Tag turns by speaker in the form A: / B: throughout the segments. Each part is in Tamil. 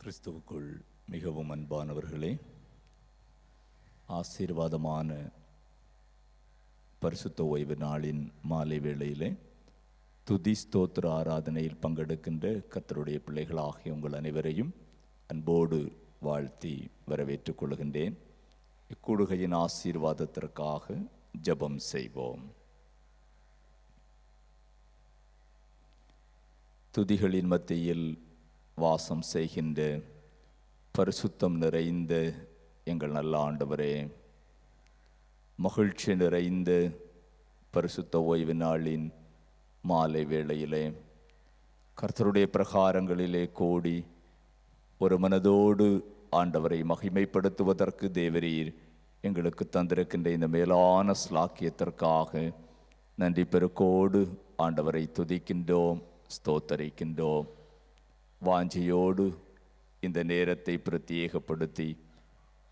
A: கிறிஸ்துவுக்குள் மிகவும் அன்பானவர்களே, ஆசீர்வாதமான பரிசுத்த ஓய்வு நாளின் மாலை வேளையிலே துதி ஸ்தோத்திர ஆராதனையில் பங்கெடுக்கின்ற கர்த்தருடைய பிள்ளைகளாகிய உங்கள் அனைவரையும் அன்போடு வாழ்த்தி வரவேற்றுக் கொள்கின்றேன். இக்கூடுகையின் ஆசீர்வாதத்திற்காக ஜெபம் செய்வோம். துதிகளின் மத்தியில் வாசம் செய்கின்ற பரிசுத்தம் நிறைந்த எங்கள் நல்ல ஆண்டவரே, மகிழ்ச்சி நிறைந்த பரிசுத்த ஓய்வு நாளின் மாலை வேளையிலே கர்த்தருடைய பிரகாரங்களிலே கூடி ஒரு மனதோடு ஆண்டவரை மகிமைப்படுத்துவதற்கு தேவரீர் எங்களுக்கு தந்திருக்கின்ற இந்த மேலான ஸ்லாக்கியத்திற்காக நன்றி பெருக்கோடு ஆண்டவரை துதிக்கின்றோம், ஸ்தோத்தரிக்கின்றோம். வாஞ்சையோடு இந்த நேரத்தை பிரத்யேகப்படுத்தி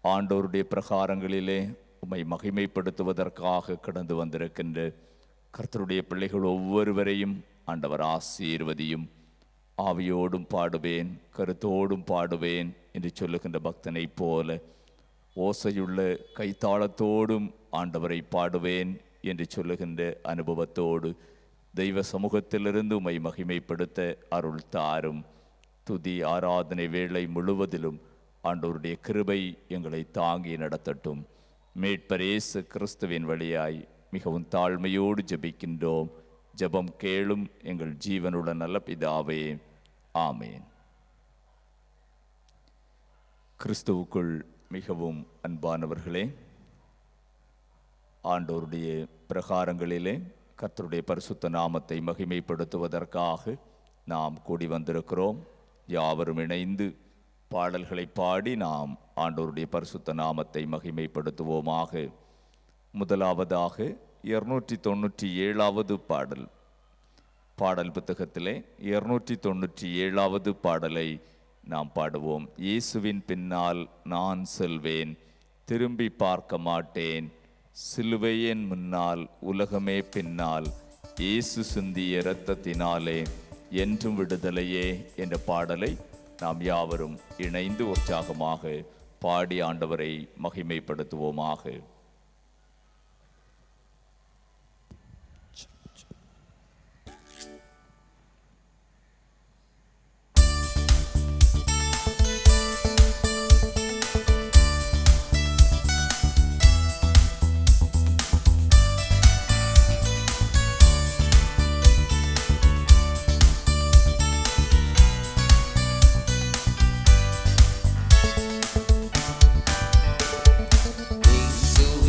A: ஆண்டவருடைய பிரகாரங்களிலே உம்மை மகிமைப்படுத்துவதற்காக கடந்து வந்திருக்கின்ற கர்த்தருடைய பிள்ளைகள் ஒவ்வொருவரையும் ஆண்டவர் ஆசீர்வதியும். ஆவியோடும் பாடுவேன், கருத்தோடும் பாடுவேன் என்று சொல்லுகின்ற பக்தனை போல ஓசையுள்ள கைத்தாளத்தோடும் ஆண்டவரை பாடுவேன் என்று சொல்லுகின்ற அனுபவத்தோடு தெய்வ சமூகத்திலிருந்து உம்மை மகிமைப்படுத்த அருள் தாரும். துதி ஆராதனை வேளை முழுவதிலும் ஆண்டவருடைய கிருபை எங்களை தாங்கி நடத்தட்டும். மீட்பர் இயேசு கிறிஸ்துவின் வழியாய் மிகவும் தாழ்மையோடு ஜெபிக்கின்றோம். ஜெபம் கேளும் எங்கள் ஜீவனுள்ள நல்ல பிதாவே, ஆமேன். கிறிஸ்துவுக்குள் மிகவும் அன்பானவர்களே, ஆண்டவருடைய பிரகாரங்களிலே கர்த்தருடைய பரிசுத்த நாமத்தை மகிமைப்படுத்துவதற்காக நாம் கூடி வந்திருக்கிறோம். யாவரும் இணைந்து பாடல்களை பாடி நாம் ஆண்டவருடைய பரிசுத்த நாமத்தை மகிமைப்படுத்துவோமாக. முதலாவதாக 297வது பாடல் புத்தகத்திலே 297வது பாடலை நாம் பாடுவோம். இயேசுவின் பின்னால் நான் செல்வேன், திரும்பி பார்க்க மாட்டேன், சிலுவையின் முன்னால் உலகமே பின்னால், இயேசு சிந்திய இரத்தத்தினாலே என்றும் விடுதலையே என்ற பாடலை நாம் யாவரும் இணைந்து உற்சாகமாக பாடி ஆண்டவரை மகிமைப்படுத்துவோமாக.
B: இயேசுவின்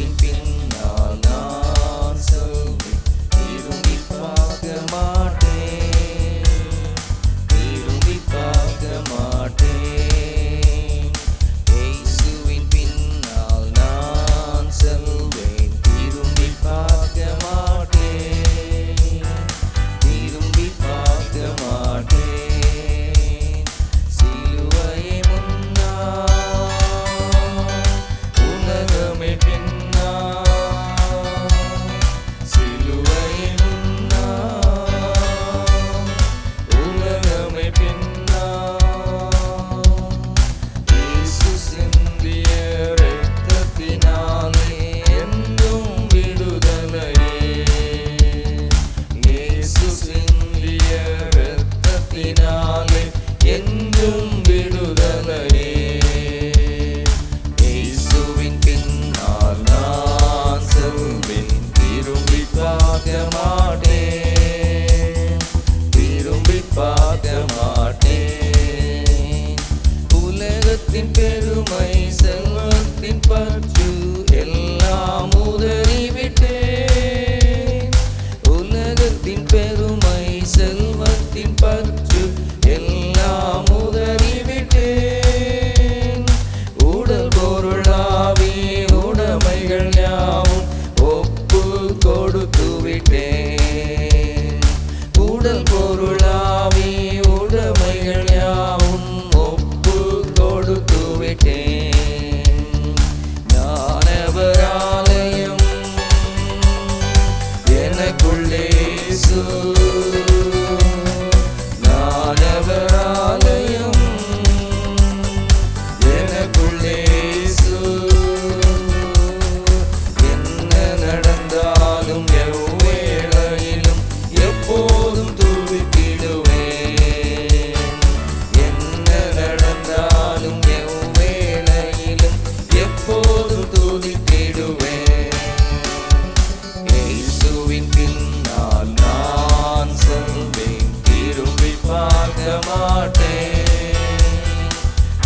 B: மாட்டேன்,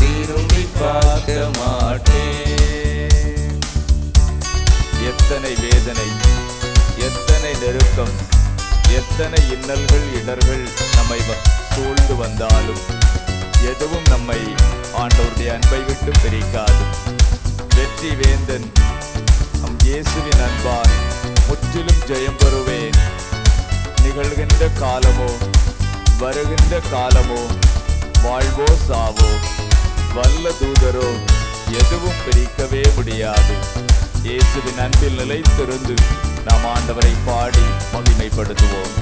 B: திரும்பி பார்க்க மாட்டேன்.
A: எத்தனை வேதனை, எத்தனை நெருக்கம், எத்தனை இன்னல்கள் இடர்கள் நம்மை சூழ்ந்து வந்தாலும் எதுவும் நம்மை ஆண்டவருடைய அன்பை விட்டு பிரிக்காது. வெற்றி வேந்தன் நம் இயேசுவின் அன்பால் முற்றிலும் ஜெயம் பெறுவேன். நிகழ்கின்ற காலமோ வருகின்ற காலமோ வாழ்வோ சாவோ வல்ல தூதரோ எதுவும் பிரிக்கவே முடியாது. இயேசுவின் அன்பில் நிலைத்திருந்து நாம் ஆண்டவரை பாடி மகிமைப்படுத்துவோம்.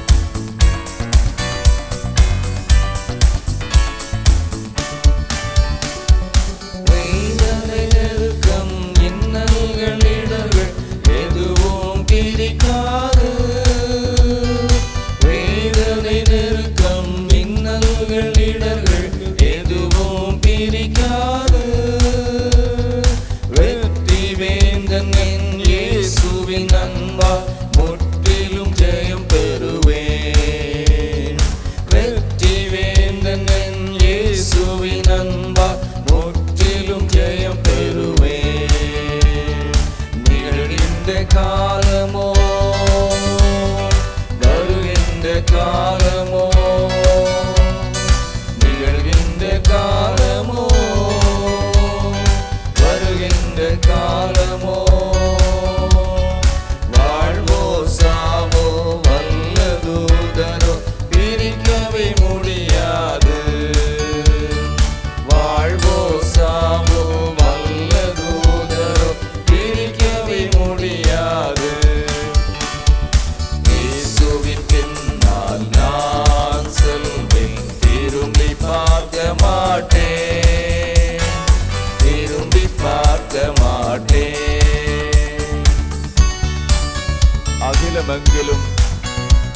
A: அகிலமெங்கிலும்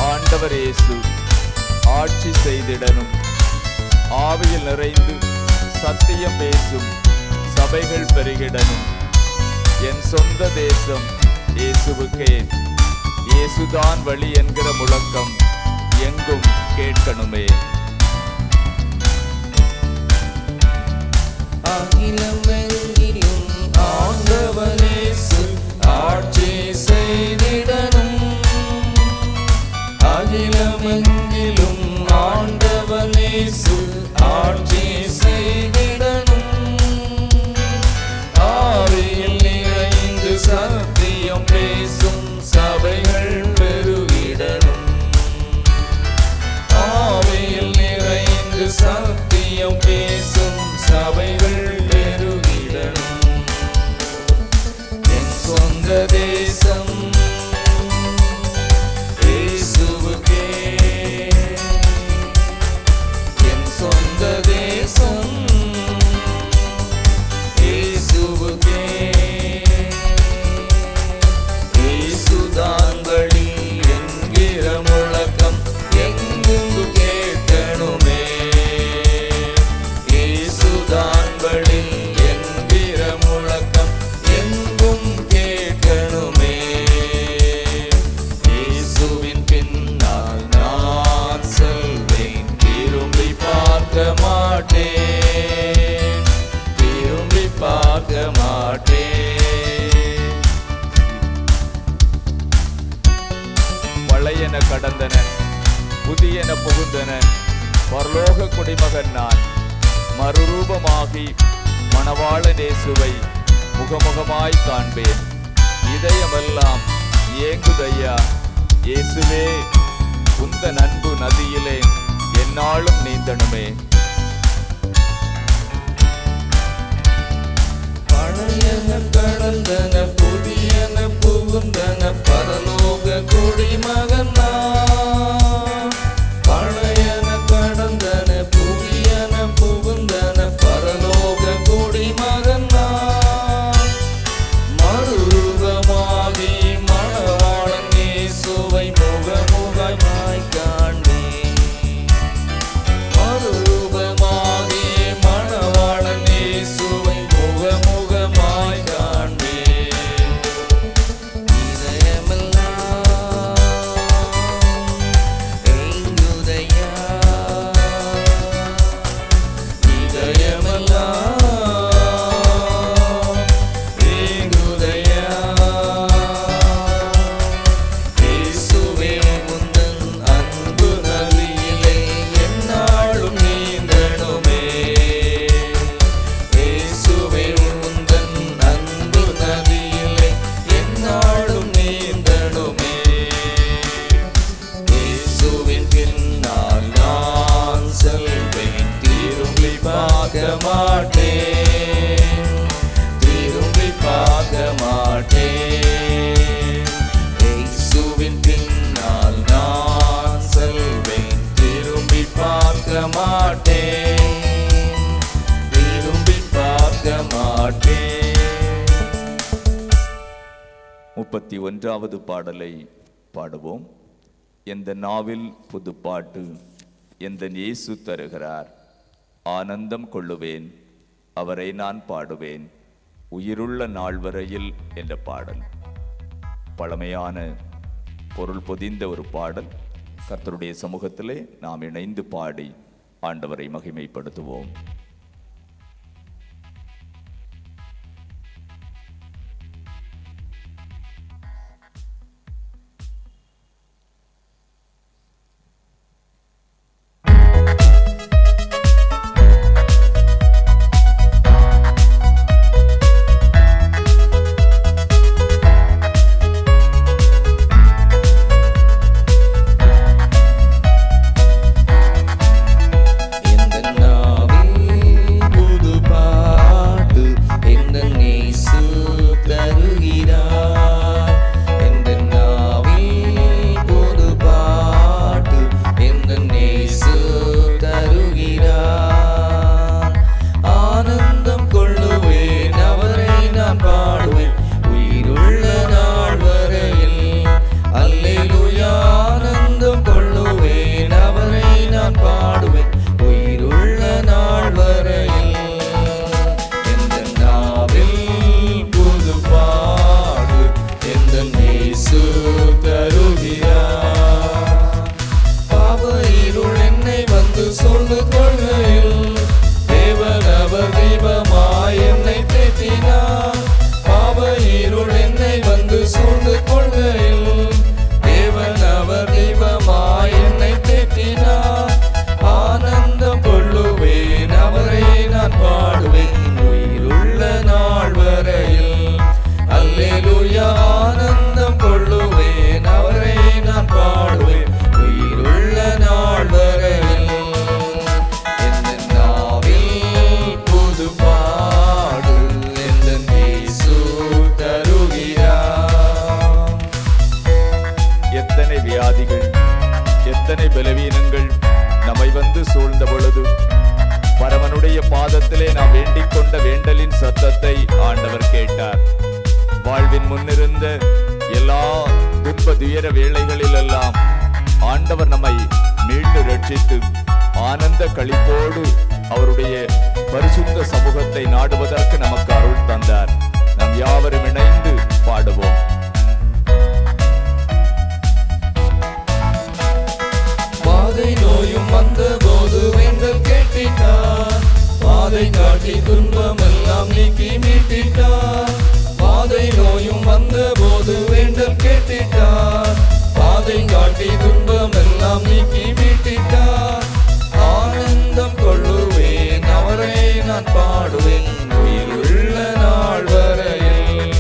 A: ஆண்டவர் இயேசு ஆட்சி செய்திடனும், ஆவியில் நிறைந்து சத்தியம் பேசும் சபைகள் பெருகிடனும். என் சொந்த தேசம் இயேசுவுக்கே, இயேசுதான் வழி என்கிற முழக்கம் எங்கும் கேட்கணுமே.
B: அகிலமெங்கிலும் ஆண்டவர் இயேசு ஆட்சி செய்திடனும், அகிலமெங்கிலும் ஆண்டவர் இயேசு ஆட்சி செய்திடனும். ஆவியில் நிறைந்து சத்தியம் பேசும் சபைகள் பெருகிடனும், ஆவியில் நிறைந்து சத்தியம் பேசும் சபைகள் பெருகிடனும். என் சொந்த தேசம் இயேசுவுக்கே, என் சொந்த தேசம் இயேசுவுக்கே, இயேசுதான் வழி என்கிற முழக்கம் எங்கும் கேட்கணுமே. இயேசுதான் வழி என்கிற முழக்கம் எங்கும் கேட்கணுமே. இயேசுவின் பின்னால் நான் செல்வேன், திரும்பி பார்க்க மாட்டேன், திரும்பி பார்க்க மாட்டேன்.
A: பழையன கடந்தன, புதியன புகுந்தன, பரலோக குடிமகன் நான். மறுரூபமாகி மணவாளன் இயேசுவை முகமுகமாய் காண்பேன். இதயமெல்லாம் ஏங்குதையா இயேசுவே, உந்தன் அன்பு நதியிலே எந்நாளும் நீந்தணுமே.
B: பழையன கடந்தன, புதியன புகுந்தன, பரலோக குடிமகன் நான். பழையன கடந்தன, புதியன புகுந்தன, பரலோக குடிமகன் நான். மறுரூபமாகி மணவாளன் இயேசுவை முகமுகமாய் காண்பேன். மறுரூபமாகி மணவாளன் இயேசுவை முகமுகமாய் காண்பேன். இதயமெல்லாம் மாட்டேன், திரும்பி பார்க்க மாட்டேன். இயேசுவின் பின்னால் நான் செல்வேன், திரும்பி பார்க்க மாட்டேன், திரும்பி பார்க்க மாட்டேன்.
A: 31வது பாடலை பாடுவோம். எந்த நாவில் புதுப்பாட்டு எந்த இயேசு தருகிறார், ஆனந்தம் கொள்ளுவேன் அவரை நான் பாடுவேன் உயிருள்ள நாள் வரையில் என்ற பாடல். பழமையான பொருள் பொதிந்த ஒரு பாடல். கர்த்தருடைய சமூகத்திலே நாம் இணைந்து பாடி ஆண்டவரை மகிமைப்படுத்துவோம். எத்தனை பலவீனங்கள் நம்மை வந்து சூழ்ந்த பொழுது பரமனுடைய பாதத்திலே நாம் வேண்டிக் கொண்ட வேண்டலின் சத்தத்தை ஆண்டவர் கேட்டார். வாழ்வின் முன்னிருந்த எல்லா துன்ப துயர வேளைகளில் எல்லாம் ஆண்டவர் நம்மை மீண்டு ரட்சித்து ஆனந்த களிப்போடு அவருடைய பரிசுத்த சமூகத்தை நாடுவதற்கு நமக்கு அருள் தந்தார். நாம் யாவரும் இணைந்து பாடுவோம்.
B: பாதை நோயும் வந்த போது வேண்டல் கேட்டிட்டார், பாதை காட்டி துன்பம் எல்லாம் நீக்கி மீட்டிட்டார். பாதை நோயும் வந்த போது வேண்டல் கேட்டிட்டார், பாதை காட்டி துன்பம் எல்லாம் நீக்கி மீட்டிட்டார். ஆனந்தம் கொள்ளுவேன் அவரை நான் பாடுவேன் உயிருள்ள நாள் வரையில்.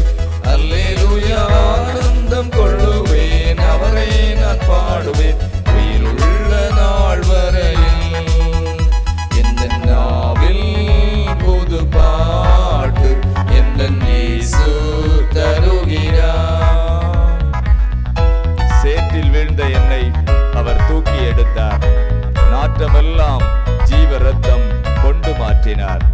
B: அல்லேலூயா. ஆனந்தம் கொள்ளுவேன் அவரை நான் பாடுவேன் உயிருள்ள நாள் வரையில். எந்த நாவில் புது பாட்டு எந்த இயேசு தருகிறார்.
A: சேற்றில் வீழ்ந்த என்னை அவர் தூக்கி எடுத்தார், நாற்றமெல்லாம் ஜீவ ரத்தம் கொண்டு மாற்றினார்.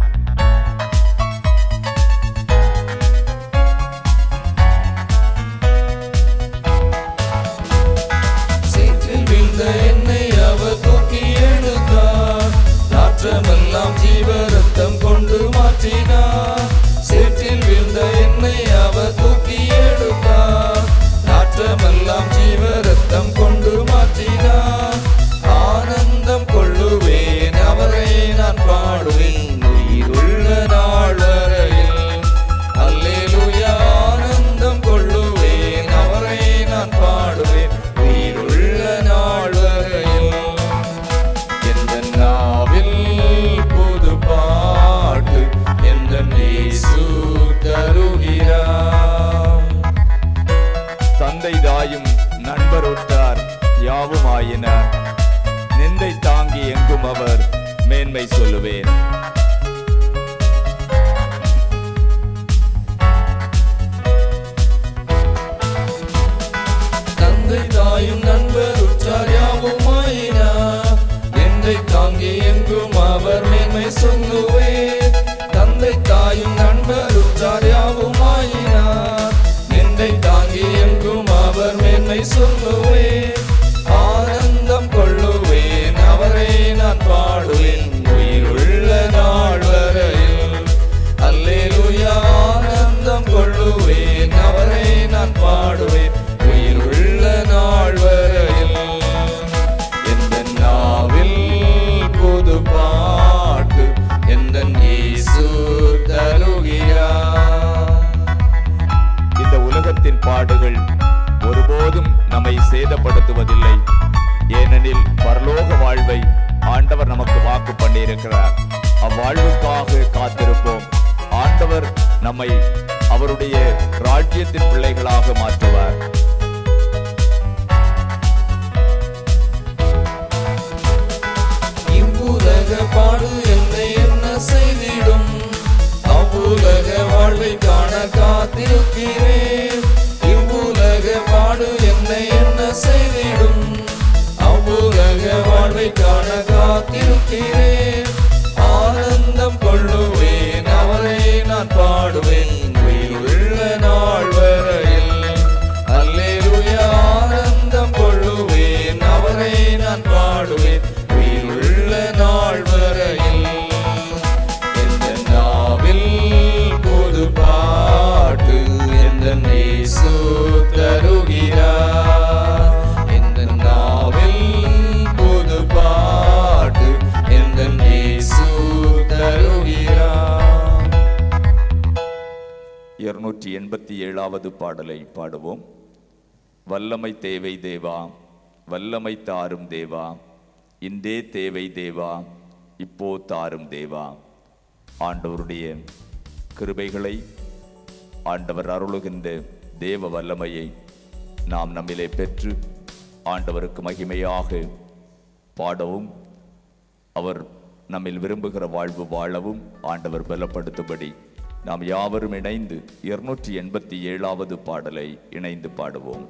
B: சேற்றில் வீழ்ந்த என்னை அவர் தூக்கி எடுத்தார், நாற்றமெல்லாம் ஜீவ ரத்தம் கொண்டு மாற்றினார். சேற்றில் வீழ்ந்த என்னை அவர் தூக்கி எடுத்தார், நாற்றமெல்லாம் ஜீவ ரத்தம் கொண்டு மாற்றினார். ஆனந்தம் கொள்ளுவேன் அவரை நான் பாடுவேன் உயிருள்ள நாள் வரையில். அல்லேலூயா. ஆனந்தம் கொள்ளுவேன் அவரை நான் பாடுவேன் உயிருள்ள நாள் வரையில். எந்த நாவில் புது பாட்டு எந்த இயேசு தருகிறார்.
A: தந்தை தாயும் நண்பர் ஒட்டார் யாவும் ஆயினார், நிந்தை தாங்கி எங்கும் அவர் மேன்மை சொல்லுவேன்.
B: மேன்மை சொல்லுவேன். தந்தை தாயும் நண்பர் உற்றார் யாவுமாயினார். என்னை தாங்கி எங்கும் அவர் மேன்மை சொல்லுவேன். ஆனந்தம் கொள்ளுவேன், அவரை நான் பாடுவேன் உயிருள்ள நாள் வரையில். அல்லேலூயா. ஆனந்தம் கொள்ளுவேன், அவரை நான் பாடுவேன் உயிருள்ள நாள் வரையில். எந்த நாவில் புது பாட்டு எந்தன் இயேசு தருகிறார்.
A: இந்த உலகத்தின் பாடுகள் ஒருபோதும் நம்மை சேதப்படுத்துவதில்லை. ஏனெனில் பரலோக வாழ்வை ஆண்டவர் நமக்கு வாக்கு பண்ணியிருக்கிறார். அவ்வாழ்வுக்காக காத்திருப்போம். ஆண்டவர் நம்மை அவருடைய ராஜ்யத்தின் பிள்ளைகளாக மாற்றுவார்.
B: இவ்வுலக பாடு என்னை என்ன செய்திடும்? அவ்வுலக வாழ்வை காண காத்திருக்கிறேன். இவ்வுலக பாடு என்னை என்ன செய்திடும்? அவ்வுலக வாழ்வை காண காத்திருக்கிறேன். ஆனந்தம் கொள்ளுவேன், அவரை நான் பாடுவேன் உயிருள்ள நாள் வரையில். அல்லேலூயா. ஆனந்தம் கொள்ளுவேன், அவரை நான் பாடுவேன் உயிருள்ள நாள் வரையில். எந்த நாவில் புது பாட்டு எந்தன் இயேசு தருகிறார். எந்த நாவில் புது பாட்டு எந்தன் இயேசு தருகிறார்.
A: 287வது பாடலை பாடுவோம். வல்லமை தேவை தேவா, வல்லமை தாரும் தேவா, இன்றே தேவை தேவா, இப்போ தாரும் தேவா. ஆண்டவருடைய கிருபைகளை, ஆண்டவர் அருளுகின்ற தேவ வல்லமையை நாம் நம்மிலே பெற்று ஆண்டவருக்கு மகிமையாக பாடவும், அவர் நம்மில் விரும்புகிற வாழ்வு வாழவும் ஆண்டவர் பலப்படுத்தும்படி நாம் யாவரும் இணைந்து 287வது பாடலை இணைந்து பாடுவோம்.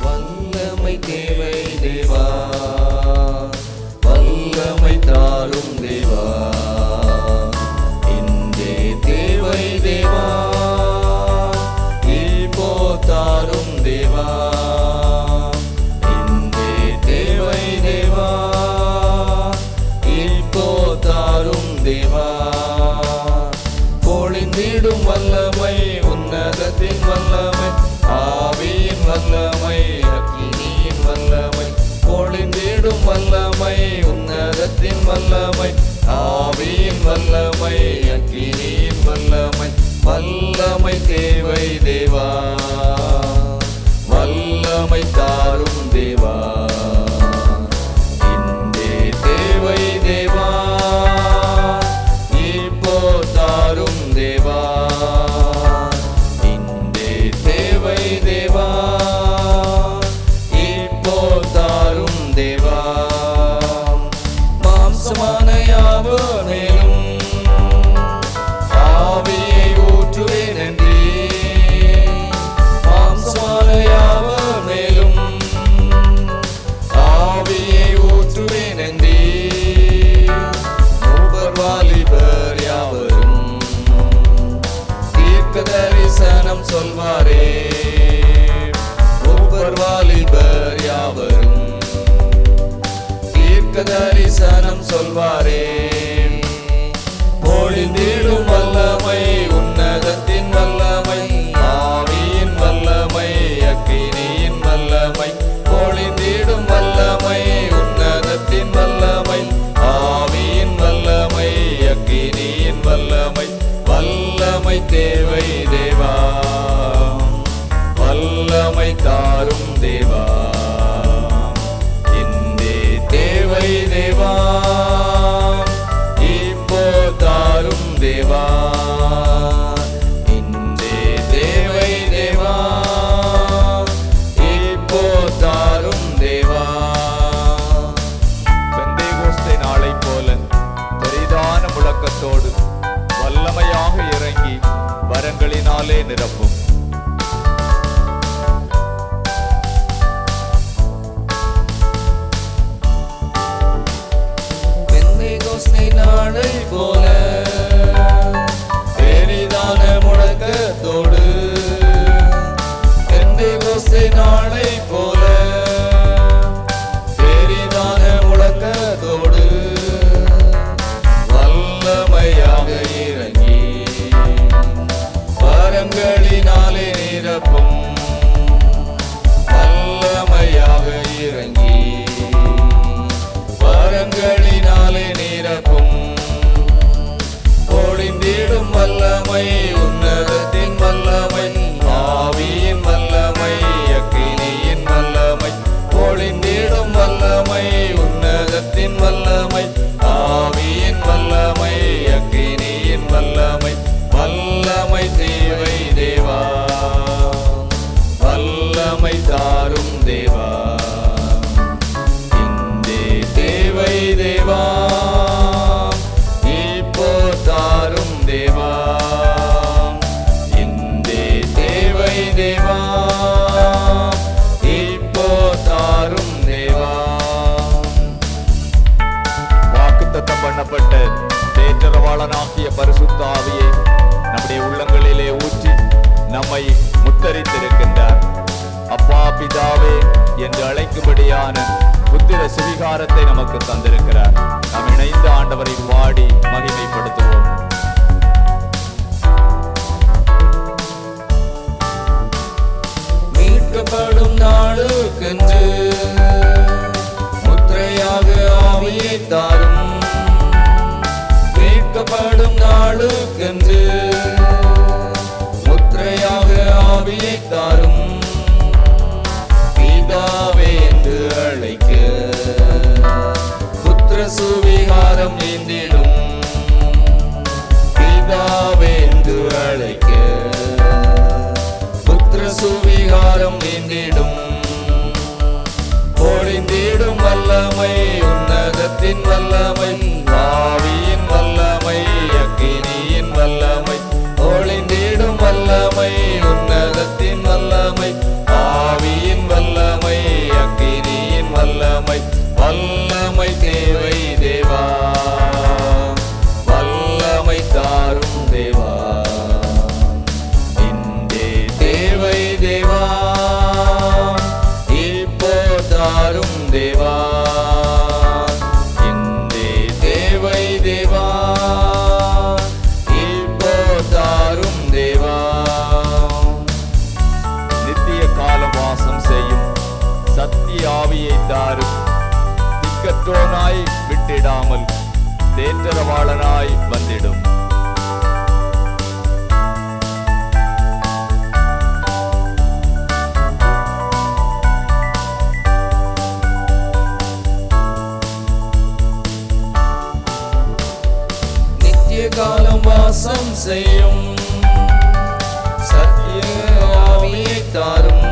B: வல்லமை தேவை தேவா, வல்லமை தாரும் தேவா, இன்றே தேவை தேவா, இப்போ தாரும் தேவா, இன்றே தேவை தேவா, இப்போ தாரும் தேவா. பொழிந்திடும் வல்லமை, உன்னதத்தின் வல்லமை, ஆவியின் வல்லமை, அக்கினியின் வல்லமை. பொழிந்திடும் வல்லமை, உன்னதத்தின் வல்லமை, ஆவியின் வல்லமை, அக்கினியின் வல்லமை. வல்லமை தேவை தேவா, வல்லமை தாரும் தேவா, இன்றே தேவை தேவா, இப்போ தாரும் தேவா, இன்றே தேவை தேவா, இப்போ தாரும் தேவா. மாம்சமான யாவனேலும் ஆவியை ஊற்றுவேன் என்றே, மாம்சமான யாவனேலும் ஆவியை ஊற்றுவேன் என்றே. மூவர் வாலிபர் யாவரும் தீர்க்க தரிசனம் சொல்வாரே. மூவர் வாலிபர் யாவரும் தீர்க்க தரிசனம் சொல்வாரே. பொழிந்திடும் வல்லமை, உன்னதத்தின் வல்லமை, ஆவியின் வல்லமை, அக்கினியின் வல்லமை. பொழிந்திடும் வல்லமை, உன்னதத்தின் வல்லமை, ஆவியின் வல்லமை, அக்கினியின் வல்லமை. வல்லமை தேவை தேவா, வல்லமை தாரும் தேவா, இன்றே தேவை தேவா,
A: ஆவியினாலே நிரப்பும்.
B: நாளை போல பெரிதான முழக்கத்தோடு, பெந்தேகோஸ்தே நாளை போல பெரிதான முழக்கத்தோடு வல்லமையாக இறங்கி வரங்களினாலே நிரப்பும். வல்லமையாக இறங்கி வரங்களினாலே நிரப்பும். பொழிந்திடும் வல்லமை, உன்னதத்தின் வல்லமை, ஆவியின் வல்லமை, அக்கினியின் வல்லமை. பொழிந்திடும் வல்லமை, உன்னதத்தின் வல்லமை, ஆவியின் வல்லமை, அக்கினியின் வல்லமை. வல்லமை தேவை தேவா, வல்லமை தாரும் தேவா, இந்தே தேவை தேவா, இப்போ தாரும் தேவா, இந்தே தேவை தேவா, இப்போ தாரும் தேவா.
A: வாக்குத்தத்தம் பண்ணப்பட்ட தேற்றரவாளனாகிய பரிசுத்த ஆவியை நம்முடைய உள்ளங்களிலே ஊற்றி நம்மை முத்தரித்திருக்கின்றார். அப்பா பிதாவே என்று அழைக்கும்படியான புத்திர சுவிகாரத்தை நமக்கு தந்திருக்கிறார். நாம் இணைந்த ஆண்டவரை பாடி மகிமைப்படுத்துவோம்.
B: மீட்கப்படும் நாளுக்கென்று முத்திரையாக ஆவியை தாரும். மீட்கப்படும் நாளுக்கென்று முத்திரையாக ஆவியை தாரும். பிதாவே என்று அழைக்க புத்திர சுவிகாரம் நீந்திடும். பிதாவே என்று அழைக்க புத்திர சுவிகாரம் நீந்திடும். பொழிந்திடும் வல்லமை, உன்னதத்தின் வல்லமை, ஆவியின் வல்லமை, அக்கினியின் வல்லமை. பொழிந்திடும் வல்லமை, உன்னதத்தின் வல்லமை, ஆவியின் வல்லமை, அக்கினியின் வல்லமை. வல்லமை தேவை தேவா, வல்லமை தாரும் தேவா, இந்தே தேவை தேவா, இப்போ தாரும் தேவா, இந்தே தேவை தேவா, இப்போ தாரும் தேவா.
A: நித்திய காலம் வாசம் செய்யும் சத்திய ஆவியை தாரும். திக்கற்றோனாய் விட்டிடாமல் தேற்றரவாளனாய் வந்திடும்.
B: நித்திய காலம் வாசம் செய்யும் சத்திய ஆவியை தாரும்.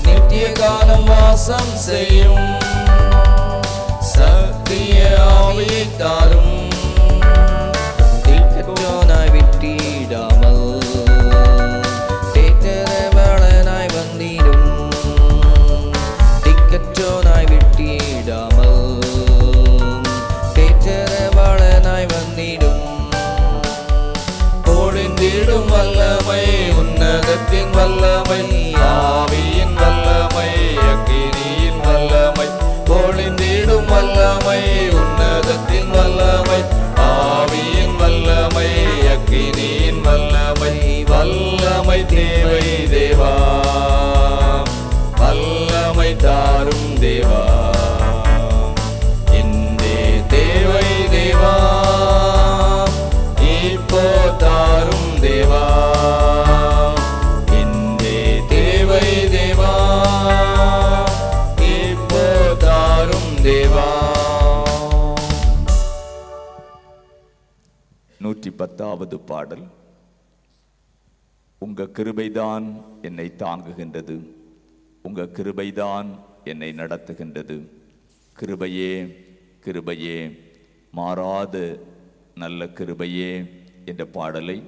B: நித்திய காலம் வாசம் செய்யும் சத்திய ஆவியை தாரும். திக்கற்றோனாய் விட்டிடாமல் தேற்றரவாளனாய் வந்திடும். திக்கற்றோனாய் விட்டிடாமல் தேற்றரவாளனாய் வந்திடும். பொழிந்திடும் வல்லமை, உன்னதத்தின் வல்லமை, ஆவியின் வல்லமை, அக்கினியின் வல்லமை. பொழிந்திடும் வல்லமை, உன்னதத்தின் வல்லமை, ஆவியின் வல்லமை, அக்கினியின் வல்லமை. வல்லமை தேவை தேவா, வல்லமை தாரும் தேவா, இந்தே தேவை தேவா, இப்போ தாரும் தேவா, இந்தே தேவை தேவா, இப்போ தாரும் தேவா.
A: 110வது பாடல். உங்க கிருபைதான் என்னை தாங்குகின்றது, உங்க கிருபைதான் என்னை நடத்துகின்றது. கிருபையே கிருபையே, மாறாத நல்ல கிருபையே என்ற பாடலை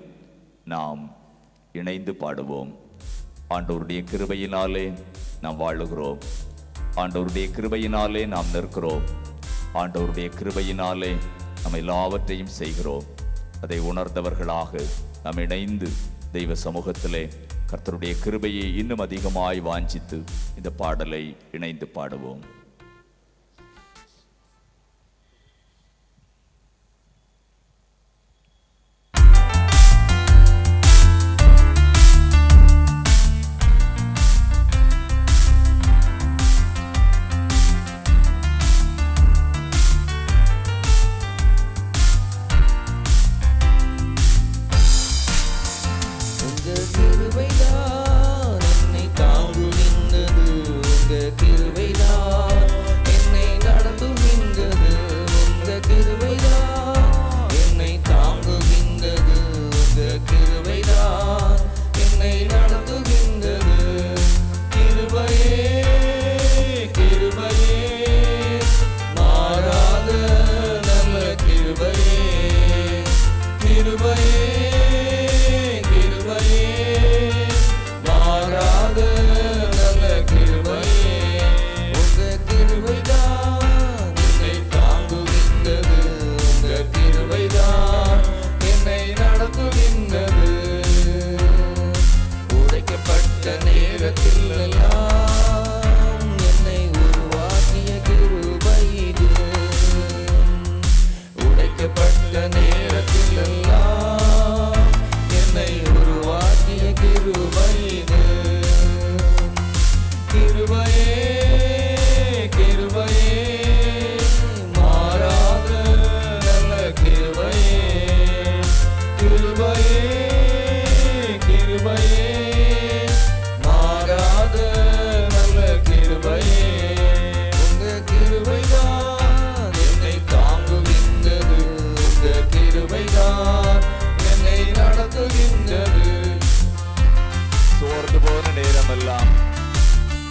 A: நாம் இணைந்து பாடுவோம். ஆண்டவருடைய கிருபையினாலே நாம் வாழுகிறோம். ஆண்டவருடைய கிருபையினாலே நாம் நிற்கிறோம். ஆண்டவருடைய கிருபையினாலே நாம் எல்லாவற்றையும் செய்கிறோம். அதை உணர்ந்தவர்களாக நாம் இணைந்து தெய்வ சமூகத்திலே கர்த்தருடைய கிருபையை இன்னும் அதிகமாய் வாஞ்சித்து இந்த பாடலை இணைந்து பாடுவோம்.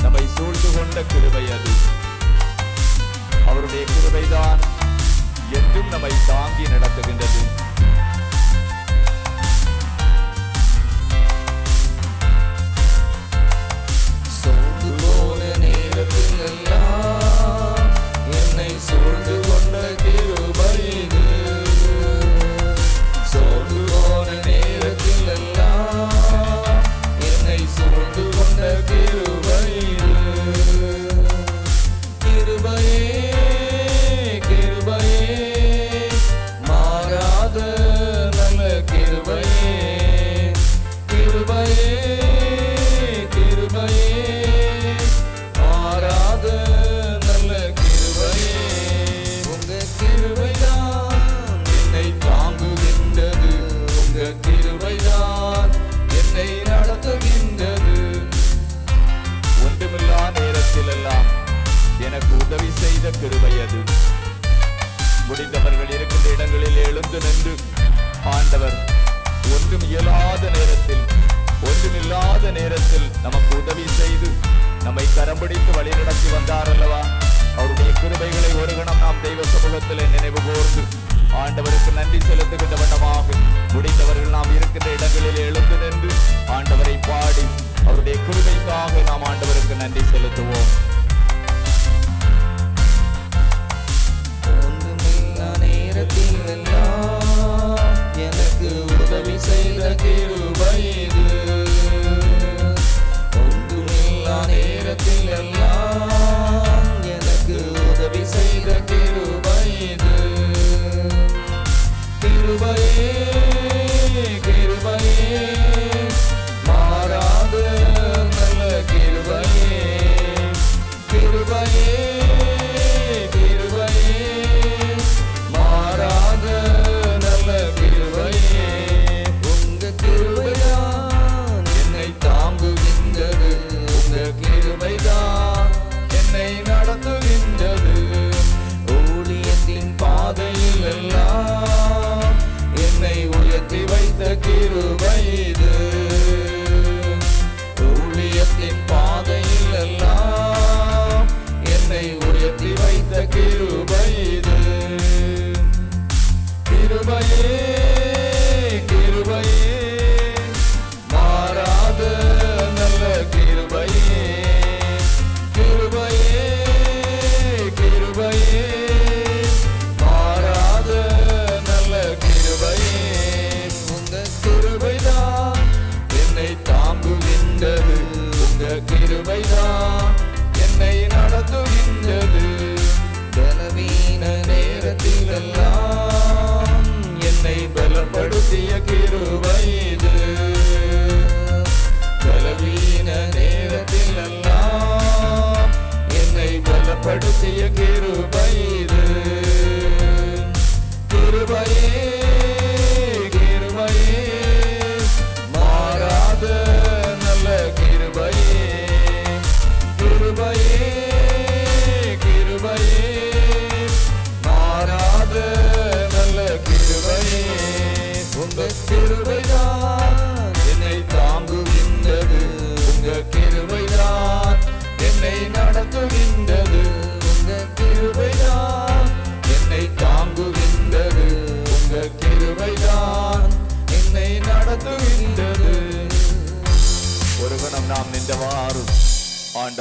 A: நம்மை சூழ்ந்து கொண்ட கிருபை அது. அவருடைய கிருபைதான் என்றும் நம்மை தாங்கி நடத்துகின்றது.
B: சோர்ந்து போன நேரத்தில் எல்லாம் என்னை சூழ்ந்து கொண்ட கிருபை இது. சோர்ந்து போன நேரத்தில் எல்லாம் என்னை சூழ்ந்து கொண்ட கிருபை இது. கிருபையே கிருபையே மாறாத நல்ல கிருபையே. கிருபையே கிருபையே மாறாத நல்ல கிருபையே. உங்க கிருபைதான் என்னை தாங்குகின்றது. உங்க கிருபைதான் என்னை நடத்துகின்றது.
A: ஒன்றுமில்லா நேரத்தில் எல்லாம் எனக்கு உதவி செய்த கிருபை அது. முடிந்தவர்கள் இருக்கின்ற இடங்களில் எழுந்து நின்று ஆண்டவர் ஒன்றும் இயலாத நேரத்தில், ஒன்றுமில்லாத நேரத்தில் நமக்கு உதவி செய்து நம்மை கரம் பிடித்து வழிநடத்தி வந்தார் அல்லவா? அவருடைய கிருபைகளை ஒரு கணம் நாம் தெய்வ சமூகத்தில் நினைவு கூர்ந்து ஆண்டவருக்கு நன்றி செலுத்துகின்ற வண்ணமாக முடிந்தவர்கள் நாம் இருக்கின்ற இடங்களில் எழுந்து நின்று ஆண்டவரை பாடி அவருடைய கிருபைக்காக நாம் ஆண்டவருக்கு நன்றி செலுத்துவோம்.
B: ஒன்றுமில்லா நேரத்தில் எல்லாம் எனக்கு உதவி செய்த கிருபை இது. ஒன்றுமில்லா நேரத்தில் எல்லாம்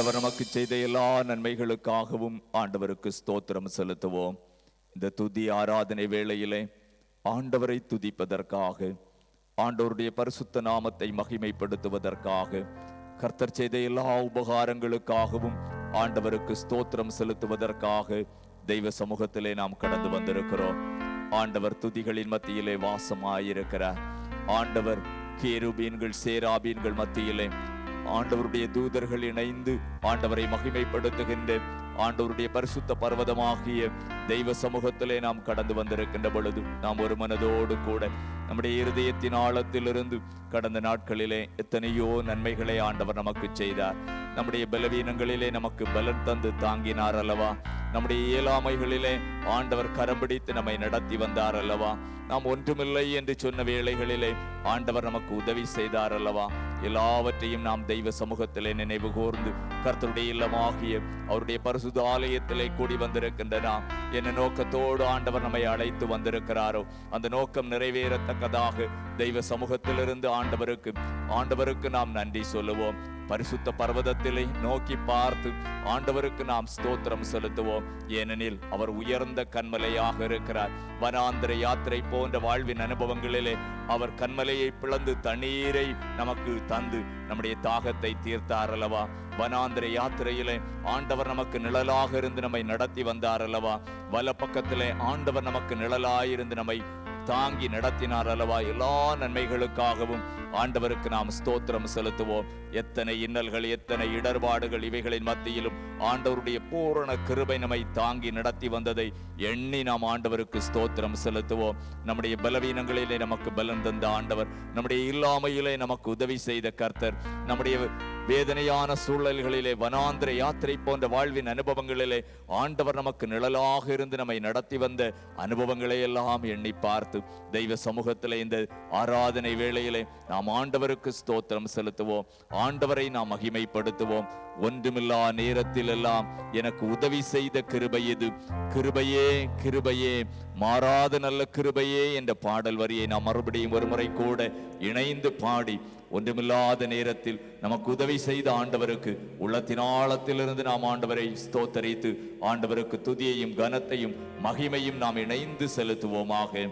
A: ஆண்டவர் நமக்கு செய்த எல்லா நன்மைகளுக்காகவும் ஆண்டவருக்கு ஸ்தோத்திரம் செலுத்துவோம். இந்த துதி ஆராதனை வேளையிலே ஆண்டவரை துதிப்பதற்காக, ஆண்டவருடைய பரிசுத்த நாமத்தை மகிமைப்படுத்துவதற்காக, கர்த்தர் செய்த எல்லா உபகாரங்களுக்காகவும் ஆண்டவருக்கு ஸ்தோத்திரம் செலுத்துவதற்காக தெய்வ சமூகத்திலே நாம் கடந்து வந்திருக்கிறோம். ஆண்டவர் துதிகளின் மத்தியிலே வாசமாயிருக்கிறார். ஆண்டவர் கேருபீன்கள் சேராபீன்கள் மத்தியிலே ஆண்டவருடைய தூதர்கள் இணைந்து ஆண்டவரை மகிமைப்படுத்துகின்ற ஆண்டவருடைய பரிசுத்த பர்வதமாகிய தெய்வ சமூகத்திலே நாம் கடந்து வந்திருக்கின்ற பொழுது நாம் ஒரு மனதோடு கூட நம்முடைய இருதயத்தின் ஆழத்திலிருந்து கடந்த நாட்களிலே எத்தனையோ நன்மைகளை ஆண்டவர் நமக்கு செய்தார். நம்முடைய பலவீனங்களிலே நமக்கு பலன் தந்து தாங்கினார் அல்லவா? நம்முடைய இயலாமைகளிலே ஆண்டவர் கரம் பிடித்து நம்மை நடத்தி வந்தார் அல்லவா? நாம் ஒன்றுமில்லை என்று சொன்ன வேளைகளிலே ஆண்டவர் நமக்கு உதவி செய்தார் அல்லவா? எல்லாவற்றையும் நாம் தெய்வ சமூகத்திலே நினைவு கூர்ந்து கர்த்தருடைய இல்லமாகிய அவருடைய பரிசுத்த ஆலயத்திலே கூடி வந்திருக்கின்ற நாம் என்ன நோக்கத்தோடு ஆண்டவர் நம்மை அழைத்து வந்திருக்கிறாரோ அந்த நோக்கம் நிறைவேறத்தக்கதாக தெய்வ சமூகத்திலிருந்து ஆண்டவருக்கு நாம் நன்றி சொல்லுவோம். பரிசுத்த பர்வதத்திலே நோக்கி பார்த்து ஆண்டவருக்கு நாம் ஸ்தோத்திரம் செலுத்துவோம். ஏனெனில் அவர் உயர்ந்த கன்மலையாக இருக்கிறார். வனாந்திர யாத்திரை போன்ற வாழ்வின் அனுபவங்களிலே அவர் கன்மலையை பிளந்து தண்ணீரை நமக்கு தந்து நம்முடைய தாகத்தை தீர்த்தார் அல்லவா? வனாந்திர யாத்திரையிலே ஆண்டவர் நமக்கு நிழலாக இருந்து நம்மை நடத்தி வந்தார் அல்லவா? வல பக்கத்திலே ஆண்டவர் நமக்கு நிழலாயிருந்து நம்மை தாங்கி நடத்தினார் அல்லவா? எல்லா நன்மைகளுக்காகவும் ஆண்டவருக்கு நாம் ஸ்தோத்திரம் செலுத்துவோம். எத்தனை இன்னல்கள், எத்தனை இடர்பாடுகள், இவைகளின் மத்தியிலும் ஆண்டவருடைய பூரண கிருபை நம்மை தாங்கி நடத்தி வந்ததை எண்ணி நாம் ஆண்டவருக்கு ஸ்தோத்திரம் செலுத்துவோம். நம்முடைய பலவீனங்களிலே நமக்கு பலன் தந்த ஆண்டவர், நம்முடைய இல்லாமையிலே நமக்கு உதவி செய்த கர்த்தர், நம்முடைய வேதனையான சூழல்களிலே வனாந்திர யாத்திரை போன்ற வாழ்வின் அனுபவங்களிலே ஆண்டவர் நமக்கு நிழலாக இருந்து நம்மை நடத்தி வந்த அனுபவங்களை எல்லாம் எண்ணி பார்த்து தெய்வ சமூகத்திலே இந்த ஆராதனை வேளையிலே நாம் ஆண்டவருக்கு ஸ்தோத்திரம் செலுத்துவோம். ஆண்டவரை நாம் மகிமைப்படுத்துவோம். ஒன்றுமில்லா நேரத்தில் எல்லாம் எனக்கு உதவி செய்த கிருபை இது, கிருபையே கிருபையே, மாறாத நல்ல கிருபையே என்ற பாடல் வரியை நாம் மறுபடியும் ஒரு முறை கூட இணைந்து பாடி ஒன்றுமில்லாத நேரத்தில் நமக்கு உதவி செய்த ஆண்டவருக்கு உள்ளத்தின் ஆழத்திலிருந்து நாம் ஆண்டவரை ஸ்தோத்தரித்து ஆண்டவருக்கு துதியையும் கனத்தையும் மகிமையும் நாம் இணைந்து செலுத்துவோமாக.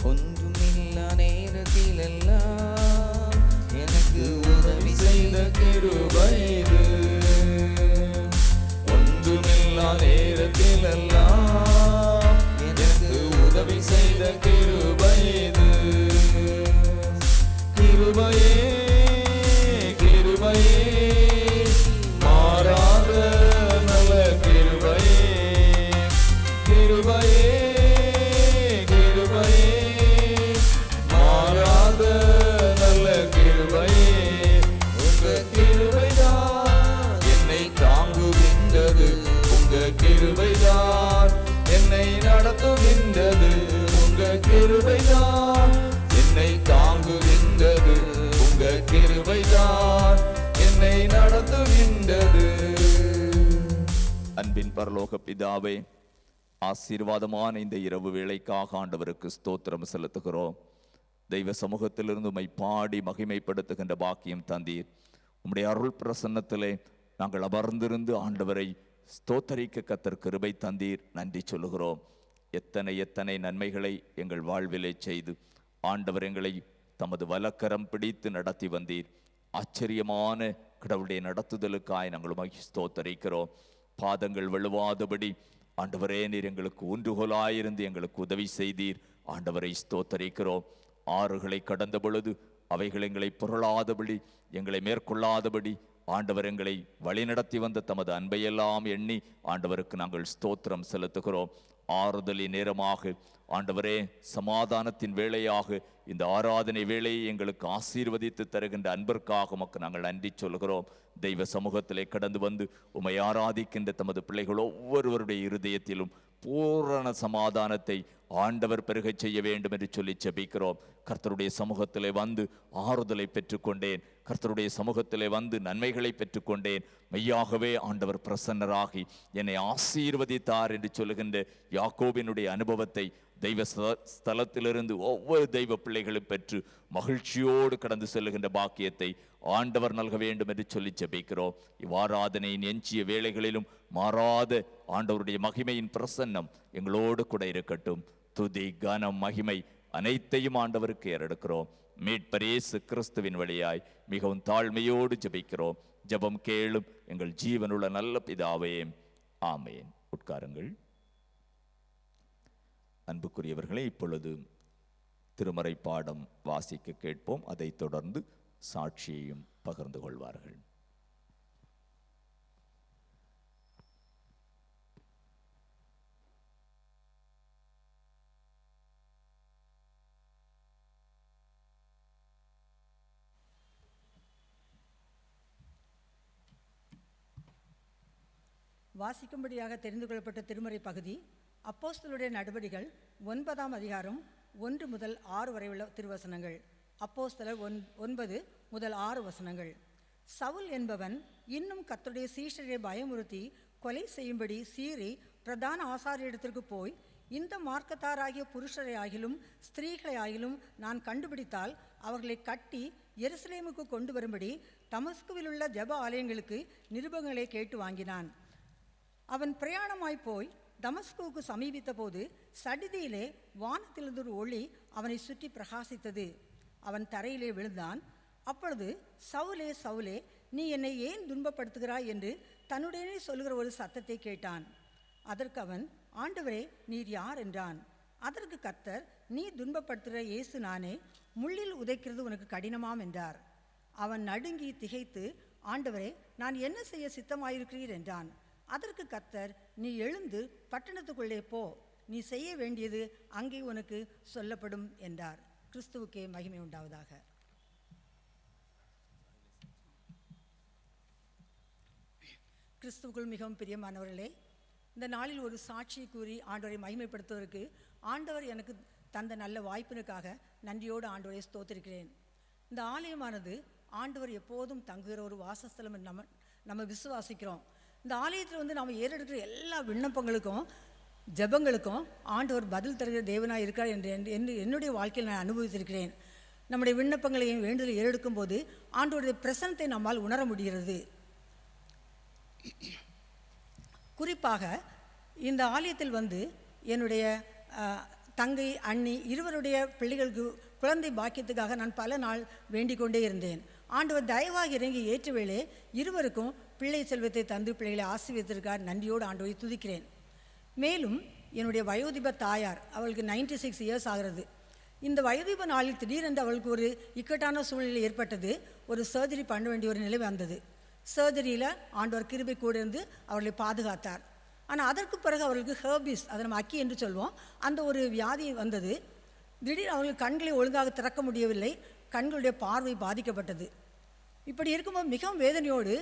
B: ஒன்றுமில்லா நேரத்தில் எல்லாம் எனக்கு உதவி செய்த கிருபை இது. ஒன்றுமில்லா நேரத்தில் எல்லாம் எனக்கு உதவி செய்த கிருபை இது. கிருபையே கிருபையே, மாறாத நல்ல கிருபையே. கிருபையே கிருபைதான் என்னை நடத்துகின்றது, உங்க கிருபைதான் என்னை தாங்குகின்றது, உங்க கிருபைதான் என்னை நடத்துகின்றது.
A: அன்பின் பரலோக பிதாவே, ஆசீர்வாதமான இந்த இரவு வேளைக்காக ஆண்டவருக்கு ஸ்தோத்திரம் செலுத்துகிறோம். தெய்வ சமூகத்திலிருந்து உம்மை பாடி மகிமைப்படுத்துகின்ற பாக்கியம் தந்தீர். உம்முடைய அருள் பிரசன்னத்திலே நாங்கள் அமர்ந்திருந்து ஆண்டவரை ஸ்தோத்தரிக்க கர்த்தர் கிருபை தந்தீர். நன்றி சொல்லுகிறோம். எத்தனை எத்தனை நன்மைகளை எங்கள் வாழ்விலே செய்து ஆண்டவர் எங்களை தமது வலக்கரம் பிடித்து நடத்தி வந்தீர். ஆச்சரியமான கடவுளுடைய நடத்துதலுக்காய் நாங்கள் ஸ்தோத்தரிக்கிறோம். பாதங்கள் வழுவாதபடி ஆண்டவரே நீர் எங்களுக்கு ஊன்றுகோலாயிருந்து எங்களுக்கு உதவி செய்தீர். ஆண்டவரை ஸ்தோத்தரிக்கிறோம். ஆறுகளை கடந்த பொழுது அவைகள் எங்களை புரளாதபடி, எங்களை மேற்கொள்ளாதபடி ஆண்டவர் எங்களை வழிநடத்தி வந்த தமது அன்பையெல்லாம் எண்ணி ஆண்டவருக்கு நாங்கள் ஸ்தோத்திரம் செலுத்துகிறோம். ஆறுதலின் நேரமாக ஆண்டவரே, சமாதானத்தின் வேளையாக இந்த ஆராதனை வேளையை எங்களுக்கு ஆசீர்வதித்து தருகின்ற அன்பிற்காக உமக்கு நாங்கள் நன்றி சொல்கிறோம். தெய்வ சமூகத்திலே கடந்து வந்து உம்மை ஆராதிக்கின்ற தமது பிள்ளைகள் ஒவ்வொருவருடைய இருதயத்திலும் பூரண சமாதானத்தை ஆண்டவர் பெருகச் செய்ய வேண்டும் என்று சொல்லி ஜெபிக்கிறோம். கர்த்தருடைய சமூகத்திலே வந்து ஆறுதலை பெற்றுக்கொண்டேன், கர்த்தருடைய சமூகத்திலே வந்து நன்மைகளை பெற்றுக்கொண்டேன். மெய்யாகவே ஆண்டவர் பிரசன்னராகி என்னை ஆசீர்வதித்தார் என்று சொல்லுகின்ற யாக்கோபினுடைய அனுபவத்தை தெய்வ ஸ்தலத்திலிருந்து ஒவ்வொரு தெய்வ பிள்ளைகளும் பெற்று மகிழ்ச்சியோடு கடந்து செல்லுகின்ற பாக்கியத்தை ஆண்டவர் நல்க வேண்டும் என்று சொல்லி ஜெபிக்கிறோம். இவ்வாராதனையின் எஞ்சிய வேளைகளிலும் மாறாத ஆண்டவருடைய மகிமையின் பிரசன்னம் எங்களோடு கூட இருக்கட்டும். துதி கனம் மகிமை அனைத்தையும் ஆண்டவருக்கு ஏறெடுக்கிறோம். மீட்பர் இயேசு கிறிஸ்துவின் வழியாய் மிகவும் தாழ்மையோடு ஜெபிக்கிறோம். ஜெபம் கேளும் எங்கள் ஜீவனுள்ள நல்ல பிதாவே, ஆமேன். உட்காருங்கள். அன்புக்குரியவர்களே, இப்பொழுது திருமறை பாடம் வாசிக்க கேட்போம். அதைத் தொடர்ந்து சாட்சியையும் பகிர்ந்து கொள்வார்கள்.
C: வாசிக்கும்படியாக தெரிந்து கொள்ளப்பட்ட திருமறை பகுதி அப்போஸ்தலருடைய நடவடிக்கைகள் 9ஆம் அதிகாரம் 1 முதல் 6 வரை உள்ள திருவசனங்கள். அப்போஸ்தலர் 9 முதல் 6 வசனங்கள். சவுல் என்பவன் இன்னும் கர்த்தருடைய சீஷரை பயமுறுத்தி கொலை செய்யும்படி சீறி பிரதான ஆசாரியரிடத்திற்கு போய், இந்த மார்க்கத்தாராகிய புருஷரை ஆகிலும் ஸ்திரீகளை ஆகிலும் நான் கண்டுபிடித்தால் அவர்களை கட்டி எருசலேமுக்கு கொண்டு வரும்படி தமஸ்குவில் உள்ள ஜெப ஆலயங்களுக்கு நிருபங்களை கேட்டு வாங்கினான். அவன் பிரயாணமாய் போய் தமஸ்குவுக்கு சமீபித்த போது சடிதியிலே வானத்திலிருந்து ஒரு ஒளி அவனை சுற்றி பிரகாசித்தது. அவன் தரையிலே விழுந்தான். அப்பொழுது, சவுலே சவுலே, நீ என்னை ஏன் துன்பப்படுத்துகிறாய் என்று தன்னுடனே சொல்லுகிற ஒரு சத்தத்தை கேட்டான். அதற்கு அவன், ஆண்டவரே, நீர் யார் என்றான். அதற்கு கர்த்தர், நீ துன்பப்படுத்துகிற இயேசு நானே, முள்ளில் உதைக்கிறது உனக்கு கடினமாம் என்றார். அவன் நடுங்கி திகைத்து, ஆண்டவரே, நான் என்ன செய்ய சித்தமாயிருக்கிறீர் என்றான். அதற்கு கர்த்தர், நீ எழுந்து பட்டணத்துக்குள்ளே போ, நீ செய்ய வேண்டியது அங்கே உனக்கு சொல்லப்படும் என்றார். கிறிஸ்துவுக்கே மகிமை உண்டாவதாக. கிறிஸ்துவுக்குள் மிகவும் பிரியமானவர்களே, இந்த நாளில் ஒரு சாட்சியை கூறி ஆண்டவரை மகிமைப்படுத்துவதற்கு ஆண்டவர் எனக்கு தந்த நல்ல வாய்ப்பினுக்காக நன்றியோடு ஆண்டவரை ஸ்தோத்திருக்கிறேன். இந்த ஆலயமானது ஆண்டவர் எப்போதும் தங்குகிற ஒரு வாசஸ்தலம் நம்ம விசுவாசிக்கிறோம். இந்த ஆலயத்தில் நாம் ஏறெடுக்கிற எல்லா விண்ணப்பங்களுக்கும் ஜெபங்களுக்கும் ஆண்டவர் பதில் தருகிற தேவனாக இருக்கார் என்று என்னுடைய வாழ்க்கையில் நான் அனுபவித்திருக்கிறேன். நம்முடைய விண்ணப்பங்களையும் வேண்டுதலை ஏறெடுக்கும் போது ஆண்டவருடைய பிரசன்னத்தை நம்மால் உணர முடிகிறது. குறிப்பாக இந்த ஆலயத்தில் என்னுடைய தங்கை அண்ணி இருவருடைய பிள்ளைகளுக்கு குழந்தை பாக்கியத்துக்காக நான் பல நாள் வேண்டிக் கொண்டே இருந்தேன். ஆண்டவர் தயவாக இறங்கி ஏற்ற வேளை இருவருக்கும் பிள்ளை செல்வத்தை தந்து பிள்ளைகளை ஆசீர்வதித்திருக்கார். நன்றியோடு ஆண்டவரை துதிக்கிறேன். மேலும் என்னுடைய வயோதிப தாயார், அவளுக்கு 96 இயர்ஸ் ஆகிறது. இந்த வயோதிப நாளில் திடீரென்று அவளுக்கு ஒரு இக்கட்டான சூழ்நிலை ஏற்பட்டது. ஒரு சர்ஜரி பண்ண வேண்டிய ஒரு நிலை வந்தது. சர்ஜரியில் ஆண்டவர் கிருபை கூட இருந்து அவர்களை பாதுகாத்தார். ஆனால் அதற்கு பிறகு அவர்களுக்கு ஹெர்பிஸ், அதை நம்ம அக்கி என்று சொல்வோம், அந்த ஒரு வியாதி வந்தது. திடீர் அவர்களுக்கு கண்களை ஒழுங்காக திறக்க முடியவில்லை. கண்களுடைய பார்வை பாதிக்கப்பட்டது. இப்படி இருக்கும்போது மிகவும் வேதனையோடு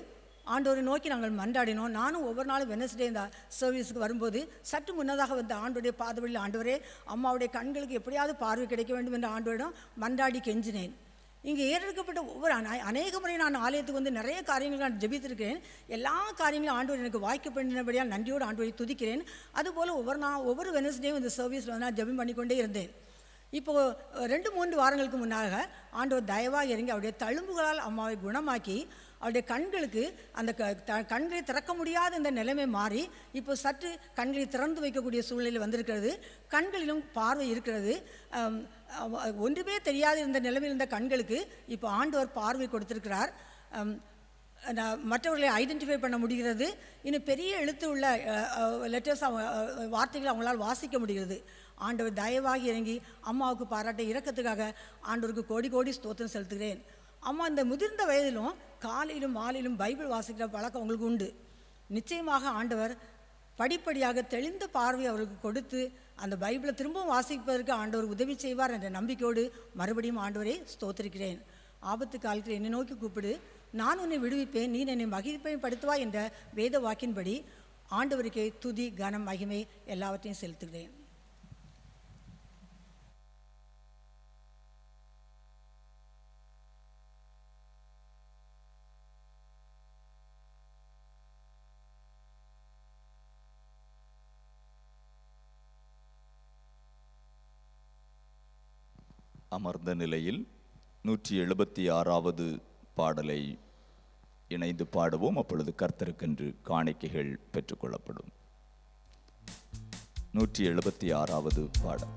C: ஆண்டவரை நோக்கி நாங்கள் மன்றாடினோம். நானும் ஒவ்வொரு நாளும் வெனஸ்டே இந்த சர்வீஸுக்கு வரும்போது சற்று முன்னதாக ஆண்டோடைய பாதவழியில், ஆண்டவரே, அம்மாவுடைய கண்களுக்கு எப்படியாவது பார்வை கிடைக்க வேண்டும் என்று ஆண்டவரிடம் மன்றாடி கெஞ்சினேன். இங்கே ஏறெடுக்கப்பட்ட ஒவ்வொரு அநேக முறை நான் ஆலயத்துக்கு நிறைய காரியங்கள் நான் ஜெபித்திருக்கிறேன். எல்லா காரியங்களும் ஆண்டவர் எனக்கு வாய்க்க பண்ணினபடியால் நன்றியோடு ஆண்டவரை துதிக்கிறேன். அதுபோல் ஒவ்வொரு வெனஸ்டேயும் இந்த சர்வீஸில் நான் ஜெபம் பண்ணிக்கொண்டே இருந்தேன். இப்போது 2-3 வாரங்களுக்கு முன்னாக ஆண்டவர் தயவாக இறங்கி அவருடைய தழும்புகளால் அம்மாவை குணமாக்கி அவருடைய கண்களுக்கு அந்த கண்களை திறக்க முடியாத இந்த நிலைமை மாறி இப்போ சற்று கண்களை திறந்து வைக்கக்கூடிய சூழ்நிலை வந்திருக்கிறது. கண்களிலும் பார்வை இருக்கிறது. ஒன்றுமே தெரியாது இருந்த நிலைமையில் இருந்த கண்களுக்கு இப்போ ஆண்டவர் பார்வை கொடுத்திருக்கிறார். மற்றவர்களை ஐடென்டிஃபை பண்ண முடிகிறது. இன்னும் பெரிய எழுத்து உள்ள லெட்டர்ஸ் வார்த்தைகளை அவங்களால் வாசிக்க முடிகிறது. ஆண்டவர் தயவாகி இறங்கி அம்மாவுக்கு பாராட்ட இரக்கத்துக்காக ஆண்டவருக்கு கோடி கோடி ஸ்தோத்திரம் செலுத்துகிறேன். அம்மா இந்த முதிர்ந்த வயதிலும் காலையிலும் மாலையிலும் பைபிள் வாசிக்கிற பழக்கம் அவங்களுக்கு உண்டு. நிச்சயமாக ஆண்டவர் படிப்படியாக தெளிந்த பார்வை அவருக்கு கொடுத்து அந்த பைபிளை திரும்பவும் வாசிப்பதற்கு ஆண்டவர் உதவி செய்வார் என்ற நம்பிக்கையோடு மறுபடியும் ஆண்டவரை ஸ்தோத்திருக்கிறேன். ஆபத்து காலத்தில் என்னை நோக்கி கூப்பிடு, நான் உன்னை விடுவிப்பேன், நீ என்னை மகிழ்ச்சிப்படுத்துவா என்ற வேத வாக்கின்படி ஆண்டவருக்கே துதி கனம் மகிமை எல்லாவற்றையும் செலுத்துகிறேன்.
A: அமர்ந்த நிலையில் 176வது பாடலை இணைந்து பாடுவோம். அப்பொழுது கர்த்தருக்கென்று காணிக்கைகள் பெற்றுக்கொள்ளப்படும். 176வது பாடல்.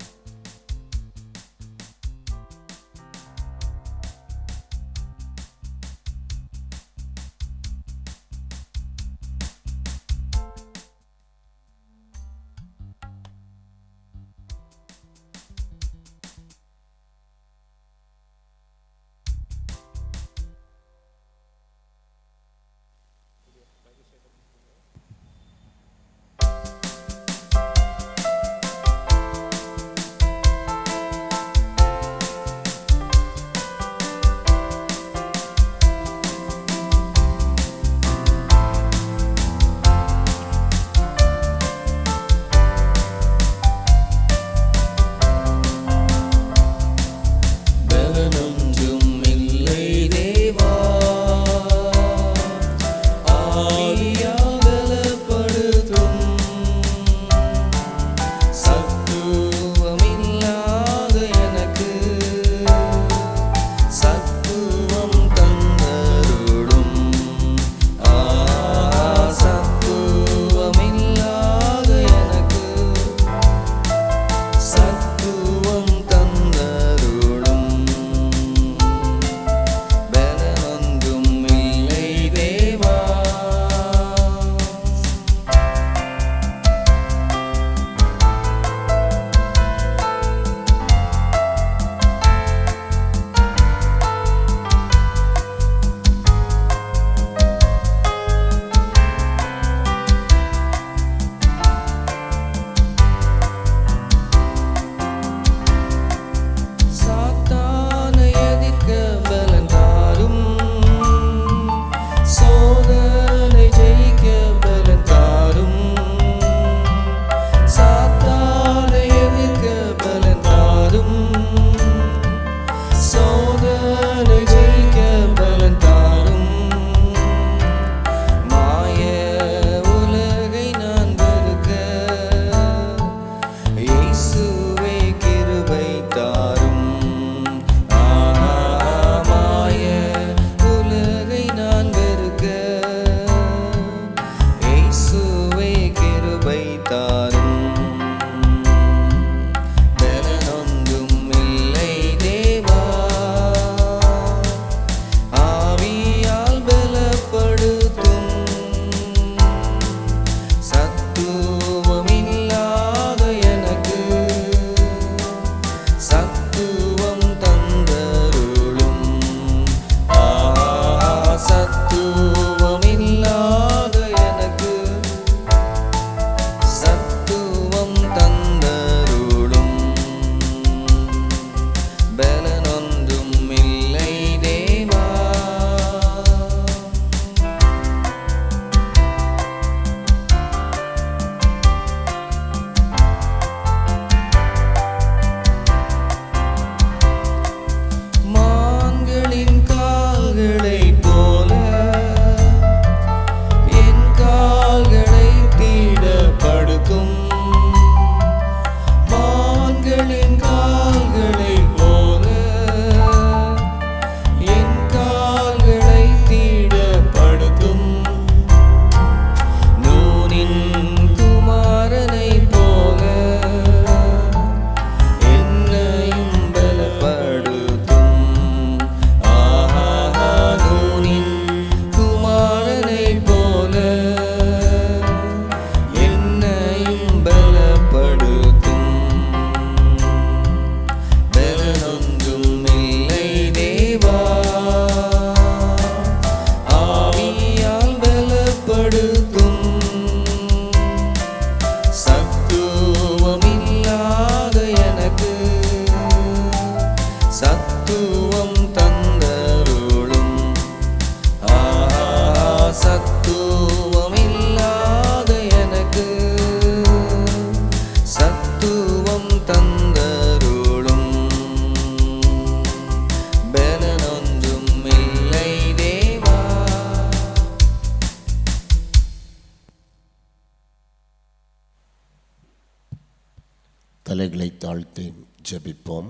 D: தலைகளை தாழ்த்தி ஜெபிப்போம்.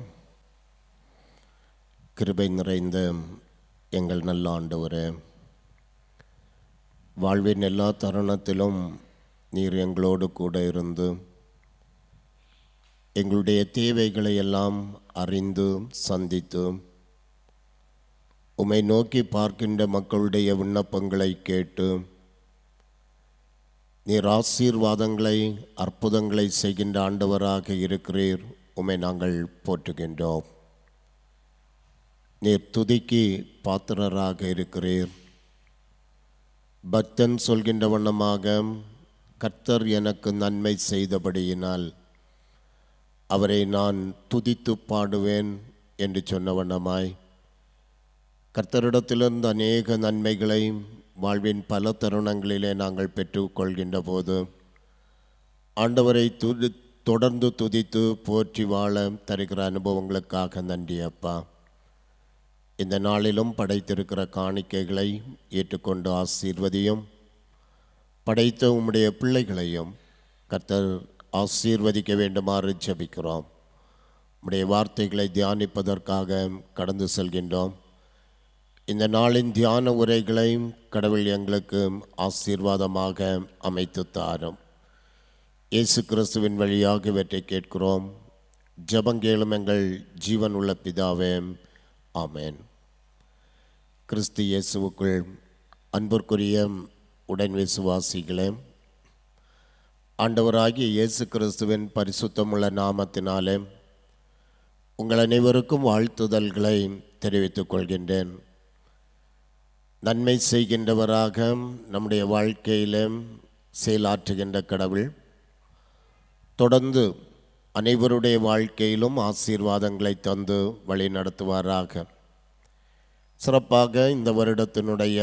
D: கிருபை நிறைந்த எங்கள் நல்ல ஆண்டவரே, வாழ்வின் எல்லா தருணத்திலும் நீர் எங்களோடு கூட இருந்து எங்களுடைய தேவைகளை எல்லாம் அறிந்து சந்தித்து உம்மை நோக்கி பார்க்கின்ற மக்களுடைய விண்ணப்பங்களை கேட்டு நீர் ஆசீர்வாதங்களை அற்புதங்களை செய்கின்ற ஆண்டவராக இருக்கிறீர். உம்மை நாங்கள் போற்றுகின்றோம். நீர் துதிக்கு பாத்திரராக இருக்கிறீர். பக்தன் சொல்கின்ற வண்ணமாக, கர்த்தர் எனக்கு நன்மை செய்தபடியினால் அவரை நான் துதித்து பாடுவேன் என்று சொன்ன வண்ணமாய், கர்த்தரிடத்திலிருந்து அநேக நன்மைகளை வாழ்வின் பல தருணங்களிலே நாங்கள் பெற்றுக்கொள்கின்ற போது ஆண்டவரை தொடர்ந்து துதித்து போற்றி வாழ தருகிற அனுபவங்களுக்காக நன்றி அப்பா. இந்த நாளிலும் படைத்திருக்கிற காணிக்கைகளை ஏற்றுக்கொண்டு ஆசீர்வதியும். படைத்த உம்முடைய பிள்ளைகளையும் கர்த்தர் ஆசீர்வதிக்க வேண்டுமாறு ஜெபிக்கிறோம். உம்முடைய வார்த்தைகளை தியானிப்பதற்காக கடந்து செல்கின்றோம். இந்த நாளின் தியான உரைகளை கடவுள் எங்களுக்கு ஆசீர்வாதமாக அமைத்து தாரும். இயேசு கிறிஸ்துவின் வழியாக இவற்றை கேட்கிறோம். ஜெபங்கேளும் எங்கள் ஜீவன் உள்ள பிதாவே, ஆமேன். கிறிஸ்து இயேசுவுக்குள் அன்பிற்குரிய உடன் விசுவாசிகளே, ஆண்டவராகிய இயேசு கிறிஸ்துவின் பரிசுத்தமுள்ள நாமத்தினாலே உங்கள் அனைவருக்கும் வாழ்த்துதல்களை தெரிவித்துக் கொள்கின்றேன். நன்மை செய்கின்றவராக நம்முடைய வாழ்க்கையில் செயலாற்றுகின்ற கடவுள் தொடர்ந்து அனைவருடைய வாழ்க்கையிலும் ஆசீர்வாதங்களை தந்து வழி நடத்துவாராக. சிறப்பாக இந்த வருடத்தினுடைய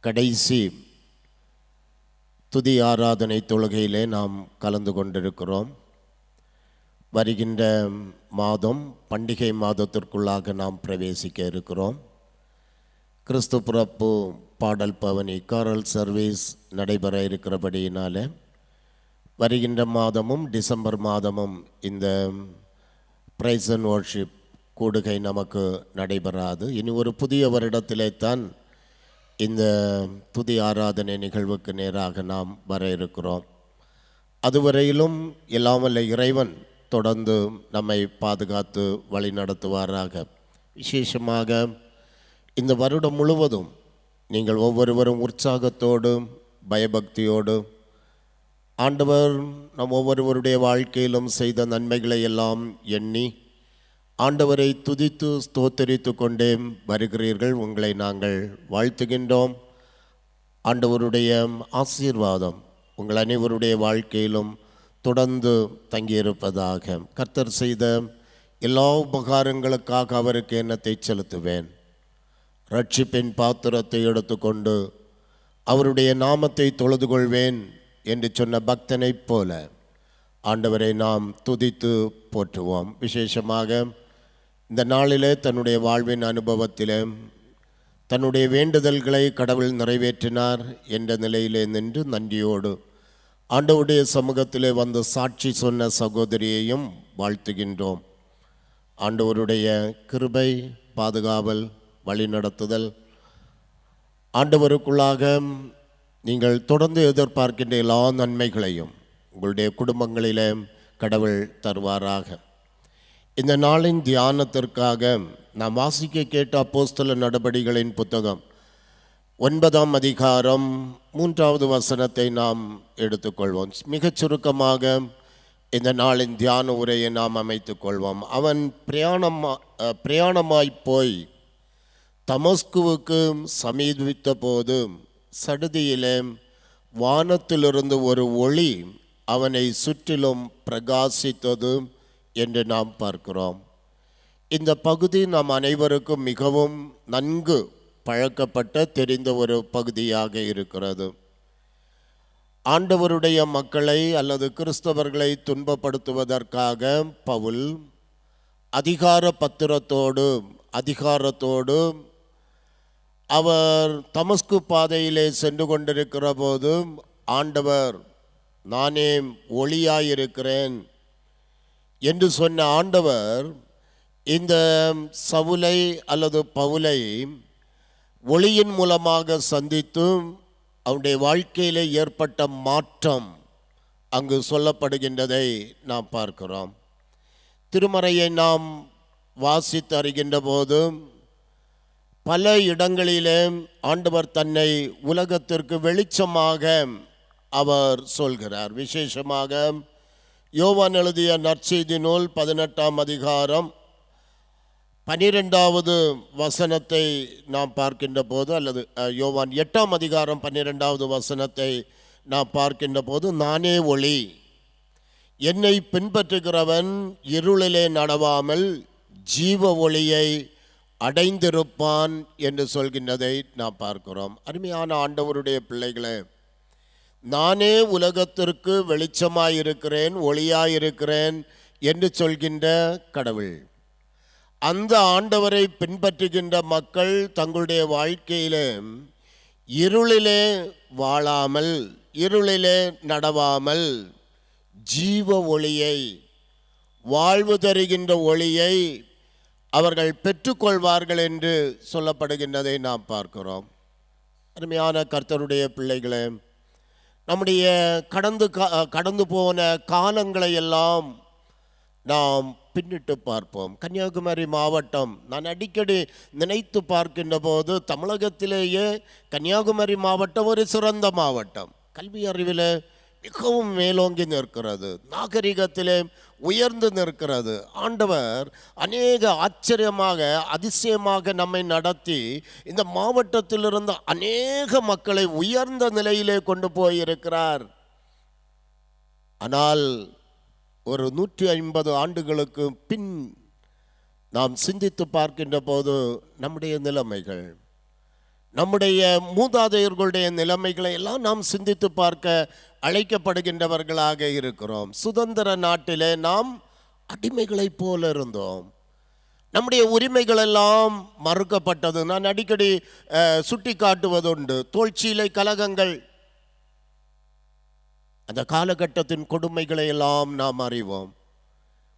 D: கடைசி துதி ஆராதனை தொழுகையிலே நாம் கலந்து கொண்டிருக்கிறோம். வருகின்ற மாதம் பண்டிகை மாதத்திற்குள்ளாக நாம் பிரவேசிக்க இருக்கிறோம். கிறிஸ்து பிறப்பு பாடல் பவனி காரல் சர்வீஸ் நடைபெற இருக்கிறபடியினால வருகின்ற மாதமும் டிசம்பர் மாதமும் இந்த பிரைஸ் அண்ட் வர்ஷிப் கூடுகை நமக்கு நடைபெறாது. இனி ஒரு புதிய வருடத்திலே தான் இந்த துதி ஆராதனை நிகழ்வுக்கு நேராக நாம் வர இருக்கிறோம். அதுவரையிலும் எல்லாம் வல்ல இறைவன் தொடர்ந்து நம்மை பாதுகாத்து வழி நடத்துவாராக. விசேஷமாக இந்த வருடம் முழுவதும் நீங்கள் ஒவ்வொருவரும் உற்சாகத்தோடு பயபக்தியோடு ஆண்டவர் நம் ஒவ்வொருவருடைய வாழ்க்கையிலும் செய்த நன்மைகளை எல்லாம் எண்ணி ஆண்டவரை துதித்து ஸ்தோத்தரித்து கொண்டே வருகிறீர்கள். உங்களை நாங்கள் வாழ்த்துகின்றோம். ஆண்டவருடைய ஆசீர்வாதம் உங்கள் அனைவருடைய வாழ்க்கையிலும் தொடர்ந்து தங்கியிருப்பதாக. கர்த்தர் செய்த எல்லா உபகாரங்களுக்காக அவருக்கு எண்ணத்தை செலுத்துவேன். ரட்சிப்பின் பாத்திரத்தை எடுத்துக்கொண்டு அவருடைய நாமத்தை தொழுது கொள்வேன் என்று சொன்ன பக்தனைப் போல ஆண்டவரை நாம் துதித்து போற்றுவோம். விசேஷமாக இந்த நாளிலே தன்னுடைய வாழ்வின் அனுபவத்திலே தன்னுடைய வேண்டுதல்களை கடவுள் நிறைவேற்றினார் என்ற நிலையிலே நின்று நன்றியோடு ஆண்டவருடைய சமூகத்திலே வந்து சாட்சி சொன்ன சகோதரியையும் வாழ்த்துகின்றோம். ஆண்டவருடைய கிருபை, பாதுகாவல், வழிநடத்துதல், ஆண்டவருக்குள்ளாக நீங்கள் தொடர்ந்து எதிர்பார்க்கின்ற எல்லா நன்மைகளையும் உங்களுடைய குடும்பங்களிலே கடவுள் தருவாராக. இந்த நாளின் தியானத்திற்காக நாம் வாசிக்க கேட்ட அப்போஸ்தல நடபடிகளின் புத்தகம் 9ஆம் அதிகாரம் 3வது வசனத்தை நாம் எடுத்துக்கொள்வோம். மிகச் சுருக்கமாக இந்த நாளின் தியான உரையை நாம் அமைத்துக் கொள்வோம். அவன் பிரயாணமாய் போய் தமஸ்குவுக்கு சமீபித்த போது சடுதியிலே வானத்திலிருந்து ஒரு ஒளி அவனை சுற்றிலும் பிரகாசித்தது என்று நாம் பார்க்கிறோம். இந்த பகுதி நாம் அனைவருக்கும் மிகவும் நன்கு பழக்கப்பட்ட தெரிந்த ஒரு பகுதியாக இருக்கிறது. ஆண்டவருடைய மக்களை அல்லது கிறிஸ்தவர்களை துன்பப்படுத்துவதற்காக பவுல் அதிகாரத்தோடு அவர் தமஸ்கு பாதையிலே சென்று கொண்டிருக்கிற போது ஆண்டவர், நானே ஒளியாயிருக்கிறேன் என்று சொன்ன ஆண்டவர் இந்த சவுலை அல்லது பவுலை ஒளியின் மூலமாக சந்தித்தும் அவனுடைய வாழ்க்கையில் ஏற்பட்ட மாற்றம் அங்கு சொல்லப்படுகின்றதை நாம் பார்க்கிறோம். திருமறையை நாம் வாசித்து அறிகின்ற போதும் பல இடங்களிலே ஆண்டவர் தன்னை உலகத்திற்கு வெளிச்சமாக அவர் சொல்கிறார். விசேஷமாக யோவான் எழுதிய நற்செய்தி நூல் 18ஆம் அதிகாரம் 12வது வசனத்தை நாம் பார்க்கின்ற போது, அல்லது யோவான் 8ஆம் அதிகாரம் 12வது வசனத்தை நாம் பார்க்கின்ற போது, நானே ஒளி, என்னை பின்பற்றுகிறவன் இருளிலே நடவாமல் ஜீவ ஒளியை அடைந்திருப்பான் என்று சொல்கின்றதை நாம் பார்க்கிறோம். அருமையான ஆண்டவருடைய பிள்ளைகளே, நானே உலகத்திற்கு வெளிச்சமாயிருக்கிறேன், ஒளியாயிருக்கிறேன் என்று சொல்கின்ற கடவுள், அந்த ஆண்டவரை பின்பற்றுகின்ற மக்கள் தங்களுடைய வாழ்க்கையிலே இருளிலே வாழாமல், இருளிலே நடவாமல் ஜீவ ஒளியை, வாழ்வு தருகின்ற ஒளியை அவர்கள் பெற்றுக்கொள்வார்கள் என்று சொல்லப்படுகின்றதை நாம் பார்க்கிறோம். அருமையான கர்த்தருடைய பிள்ளைகளே, நம்முடைய கடந்து போன காலங்களை எல்லாம் நாம் பின்னிட்டு பார்ப்போம். கன்னியாகுமரி மாவட்டம், நான் அடிக்கடி நினைத்து பார்க்கின்ற போது தமிழகத்திலேயே கன்னியாகுமரி மாவட்டம் ஒரு சிறந்த மாவட்டம். கல்வி அறிவில் மிகவும் மேலோங்கி நிற்கிறது, நாகரிகத்திலே உயர்ந்து நிற்கிறது. ஆண்டவர் அநேக ஆச்சரியமாக, அதிசயமாக நம்மை நடத்தி இந்த மாவட்டத்திலிருந்து அநேக மக்களை உயர்ந்த நிலையிலே கொண்டு போயிருக்கிறார். ஆனால் ஒரு 150 ஆண்டுகளுக்கு பின் நாம் சிந்தித்து பார்க்கின்ற போது நம்முடைய நிலைமைகள், நம்முடைய மூதாதையர்களுடைய நிலைமைகளை எல்லாம் நாம் சிந்தித்து பார்க்க அழைக்கப்படுகின்றவர்களாக இருக்கிறோம். சுதந்திர நாட்டிலே நாம் அடிமைகளைப் போல இருந்தோம். நம்முடைய உரிமைகள் எல்லாம் மறுக்கப்பட்டது. நான் அடிக்கடி சுட்டி காட்டுவதுண்டு, தோல்சீலை கலகங்கள், அந்த காலகட்டத்தின் கொடுமைகளை எல்லாம் நாம் அறிவோம்.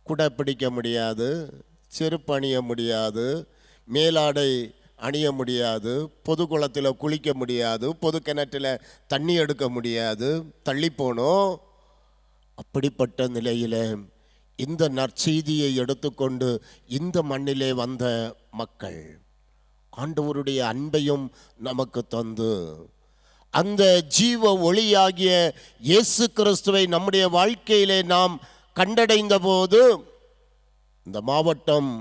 D: குடை பிடிக்க முடியாது, செருப்பு அணிய முடியாது, மேலாடை அணிய முடியாது, பொது குளத்தில் குளிக்க முடியாது, பொது கிணற்றில் தண்ணி எடுக்க முடியாது, தள்ளி போனோம். அப்படிப்பட்ட நிலையில் இந்த நற்செய்தியை எடுத்துக்கொண்டு இந்த மண்ணிலே வந்த மக்கள் ஆண்டவருடைய அன்பையும் நமக்கு தந்து அந்த ஜீவ ஒளியாகிய இயேசு கிறிஸ்துவை நம்முடைய வாழ்க்கையிலே நாம் கண்டடைந்த போது இந்த மாவட்டம்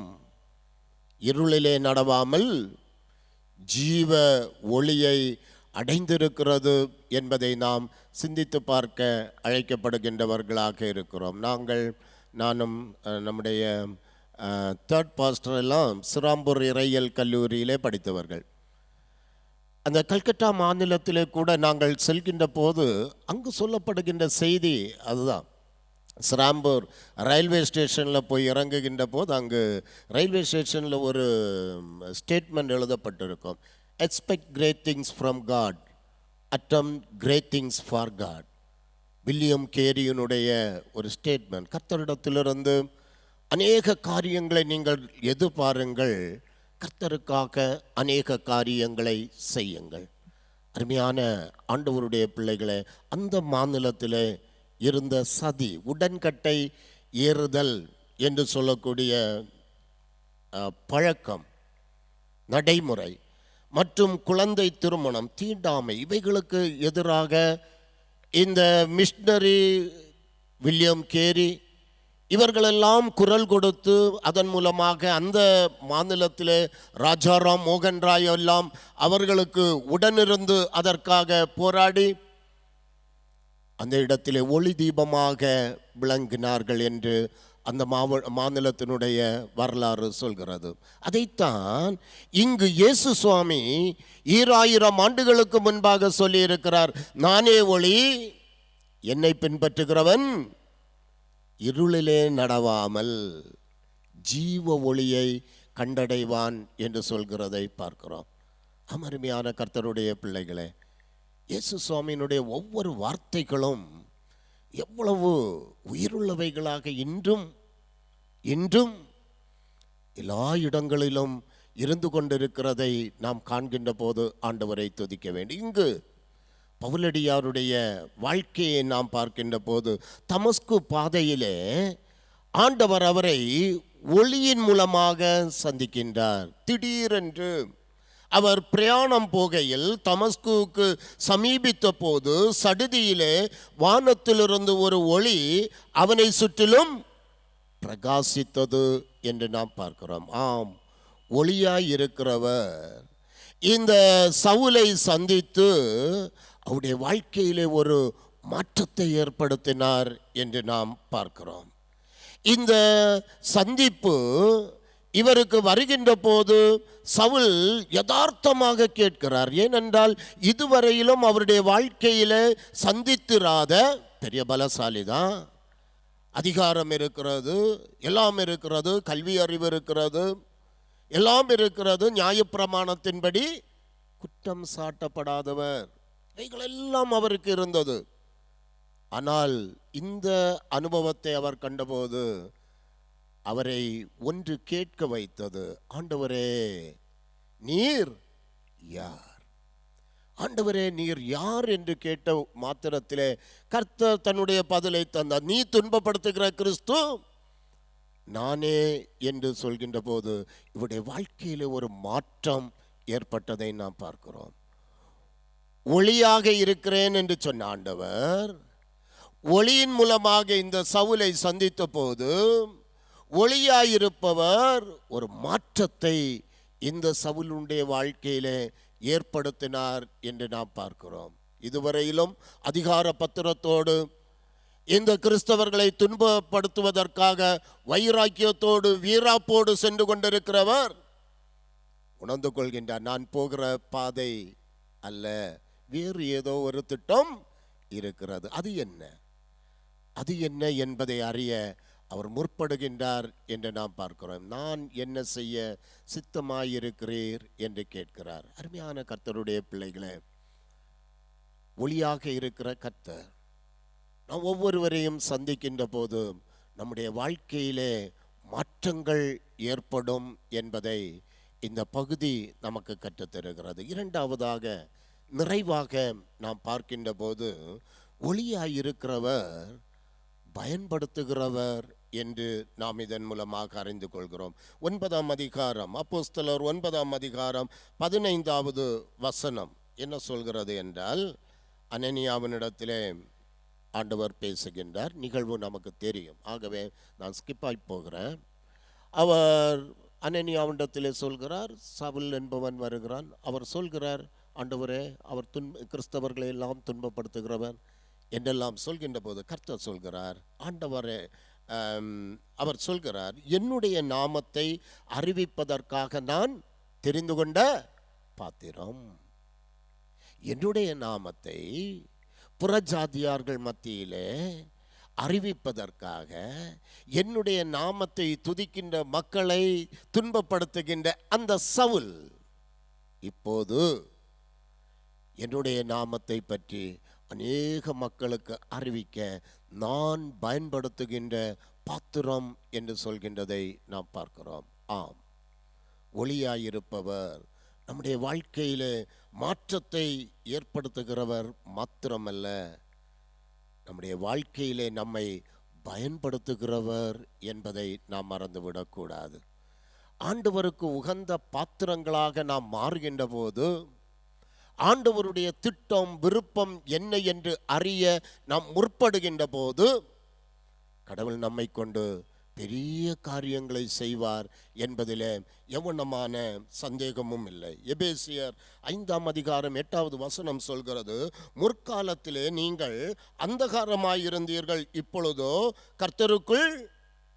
D: இருளிலே நடவாமல் ஜீவ ஒளியை அடைந்திருக்கிறது என்பதை நாம் சிந்தித்து பார்க்க அழைக்கப்படுகின்றவர்களாக இருக்கிறோம். நானும் நம்முடைய தேர்ட் பாஸ்டர் எல்லாம் சிராம்பூர் இறையியல் கல்லூரியிலே படித்தவர்கள். அந்த கல்கத்தா மாநிலத்திலே கூட நாங்கள் செல்கின்ற போது அங்கு சொல்லப்படுகின்ற செய்தி அதுதான். சிராம்பூர் ரயில்வே ஸ்டேஷனில் போய் இறங்குகின்ற போது அங்கு ரயில்வே ஸ்டேஷனில் ஒரு ஸ்டேட்மெண்ட் எழுதப்பட்டிருக்கும், expect great things from God, attempt great things for God. William கேரியினுடைய ஒரு ஸ்டேட்மெண்ட். கர்த்தரிடத்திலிருந்து அநேக காரியங்களை நீங்கள் எதிர்பாருங்கள், கர்த்தருக்காக அநேக காரியங்களை செய்யுங்கள். அருமையான ஆண்டவருடைய பிள்ளைகளை, அந்த மாநிலத்தில் இருந்த சதி, உடன்கட்டை ஏறுதல் என்று சொல்லக்கூடிய பழக்கம், நடைமுறை மற்றும் குழந்தை திருமணம், தீண்டாமை, இவைகளுக்கு எதிராக இந்த மிஷனரி வில்லியம் கேரி இவர்களெல்லாம் குரல் கொடுத்து அதன் மூலமாக அந்த மாநிலத்திலே ராஜாராம் மோகன் ராய் எல்லாம் அவர்களுக்கு உடனிருந்து அதற்காக போராடி அந்த இடத்திலே ஒளி தீபமாக விளங்கினார்கள் என்று அந்த மாநிலத்தினுடைய வரலாறு சொல்கிறது. அதைத்தான் இங்கு இயேசு சுவாமி 2000 ஆண்டுகளுக்கு முன்பாக சொல்லியிருக்கிறார். நானே ஒளி, என்னை பின்பற்றுகிறவன் இருளிலே நடவாமல் ஜீவ ஒளியை கண்டடைவான் என்று சொல்கிறதை பார்க்கிறோம். அருமையான கர்த்தருடைய பிள்ளைகளே, இயேசு சுவாமியினுடைய ஒவ்வொரு வார்த்தைகளும் எவ்வளவு உயிருள்ளவைகளாக இன்றும் எல்லா இடங்களிலும் இருந்து கொண்டிருக்கிறதை நாம் காண்கின்ற போது ஆண்டவரை துதிக்க வேண்டும். இங்கு பவுலடியாருடைய வாழ்க்கையை நாம் பார்க்கின்ற போது தமஸ்கு பாதையிலே ஆண்டவர் அவரை ஒளியின் மூலமாக சந்திக்கின்றார். திடீரென்று அவர் பிரயாணம் போகையில் தமஸ்குவுக்கு சமீபித்த போது சடுதியிலே வானத்திலிருந்து ஒரு ஒளி அவனை சுற்றிலும் பிரகாசித்தது என்று நாம் பார்க்கிறோம். ஆம், ஒளியாய் இருக்கிறவர் இந்த சவுலை சந்தித்து அவருடைய வாழ்க்கையிலே ஒரு மாற்றத்தை ஏற்படுத்தினார் என்று நாம் பார்க்கிறோம். இந்த சந்திப்பு இவருக்கு வருகின்ற போது சவுல் யதார்த்தமாக கேட்கிறார். ஏனென்றால் இதுவரையிலும் அவருடைய வாழ்க்கையில சந்தித்திராத பெரிய பலசாலி தான், அதிகாரம் இருக்கிறது, எல்லாம் இருக்கிறது, கல்வி அறிவு இருக்கிறது, எல்லாம் இருக்கிறது, நியாயப்பிரமாணத்தின்படி குற்றம் சாட்டப்படாதவர், இவைகளெல்லாம் அவருக்கு இருந்தது. ஆனால் இந்த அனுபவத்தை அவர் கண்டபோது அவரை ஒன்று கேட்க வைத்தது. ஆண்டவரே நீர் யார்? ஆண்டவரே நீர் யார் என்று கேட்ட மாத்திரத்திலே கர்த்தர் தன்னுடைய பதிலை தந்தார். நீ துன்பப்படுத்துகிற கிறிஸ்து நானே என்று சொல்கின்ற போது இவருடைய வாழ்க்கையிலே ஒரு மாற்றம் ஏற்பட்டதை நாம் பார்க்கிறோம். ஒளியாக இருக்கிறேன் என்று சொன்ன ஆண்டவர் ஒளியின் மூலமாக இந்த சவுலை சந்தித்த போது ஒளியாயிருப்பவர் ஒரு மாற்றத்தை இந்த சவுலுடைய வாழ்க்கையிலே ஏற்படுத்தினார் என்று நாம் பார்க்கிறோம். இதுவரையிலும் அதிகார பத்திரத்தோடு இந்த கிறிஸ்தவர்களை துன்பப்படுத்துவதற்காக வைராக்கியத்தோடு வீராப்போடு சென்று கொண்டிருக்கிறவர் உணர்ந்து கொள்கின்றார், நான் போகிற பாதை அல்ல, வேறு ஏதோ ஒரு திட்டம் இருக்கிறது. அது என்ன என்பதை அறிய அவர் முற்படுகின்றார் என்று நாம் பார்க்கிறோம். நான் என்ன செய்ய சித்தமாயிருக்கிறீர் என்று கேட்கிறார். அருமையான கர்த்தருடைய பிள்ளைகளே, ஒளியாக இருக்கிற கர்த்தர் நாம் ஒவ்வொருவரையும் சந்திக்கின்ற போது நம்முடைய வாழ்க்கையிலே மாற்றங்கள் ஏற்படும் என்பதை இந்த பகுதி நமக்கு கற்றுத்தருகிறது. இரண்டாவதாக நிறைவாக நாம் பார்க்கின்ற போது ஒளியாயிருக்கிறவர் பயன்படுத்துகிறவர் என்று நாம் இதன் மூலமாக அறிந்து கொள்கிறோம். 9ஆம் அதிகாரம் அப்போஸ்தலர் 9ஆம் அதிகாரம் 15வது வசனம் என்ன சொல்கிறது என்றால், அனனியாவினிடத்திலே ஆண்டவர் பேசுகின்றார். நிகழ்வு நமக்கு தெரியும், ஆகவே நான் ஸ்கிப்பாகி போகிறேன். அவர் அனனியாவினிடத்திலே சொல்கிறார், சவுல் என்பவன் வருகிறான். அவர் சொல்கிறார், ஆண்டவரே அவர் கிறிஸ்தவர்களை எல்லாம் துன்பப்படுத்துகிறவர் என்றெல்லாம் சொல்கின்ற போது கர்த்தர் சொல்கிறார், ஆண்டவரே அவர் சொல்கிறார், என்னுடைய நாமத்தை அறிவிப்பதற்காக நான் தெரிந்து கொண்ட பாத்திரம். என்னுடைய நாமத்தை புறஜாதியார்கள் மத்தியிலே அறிவிப்பதற்காக, என்னுடைய நாமத்தை துதிக்கின்ற மக்களை துன்பப்படுத்துகின்ற அந்த சவுல் இப்போது என்னுடைய நாமத்தை பற்றி அநேக மக்களுக்கு அறிவிக்க நான் பயன்படுத்துகின்ற பாத்திரம் என்று சொல்கின்றதை நாம் பார்க்கிறோம். ஆம், ஒளியாயிருப்பவர் நம்முடைய வாழ்க்கையிலே மாற்றத்தை ஏற்படுத்துகிறவர் மாத்திரமல்ல, நம்முடைய வாழ்க்கையிலே நம்மை பயன்படுத்துகிறவர் என்பதை நாம் மறந்துவிடக்கூடாது. ஆண்டவருக்கு உகந்த பாத்திரங்களாக நாம் மாறுகின்ற போது ஆண்டவருடைய திட்டம் விருப்பம் என்ன என்று அறிய நாம் முற்படுகின்ற போது கடவுள் நம்மை கொண்டு பெரிய காரியங்களை செய்வார் என்பதிலே எவனமான சந்தேகமும் இல்லை. எபேசியர் 5ஆம் அதிகாரம் 8வது வசனம் சொல்கிறது, முற்காலத்திலே நீங்கள் அந்தகாரமாயிருந்தீர்கள், இப்பொழுதோ கர்த்தருக்குள்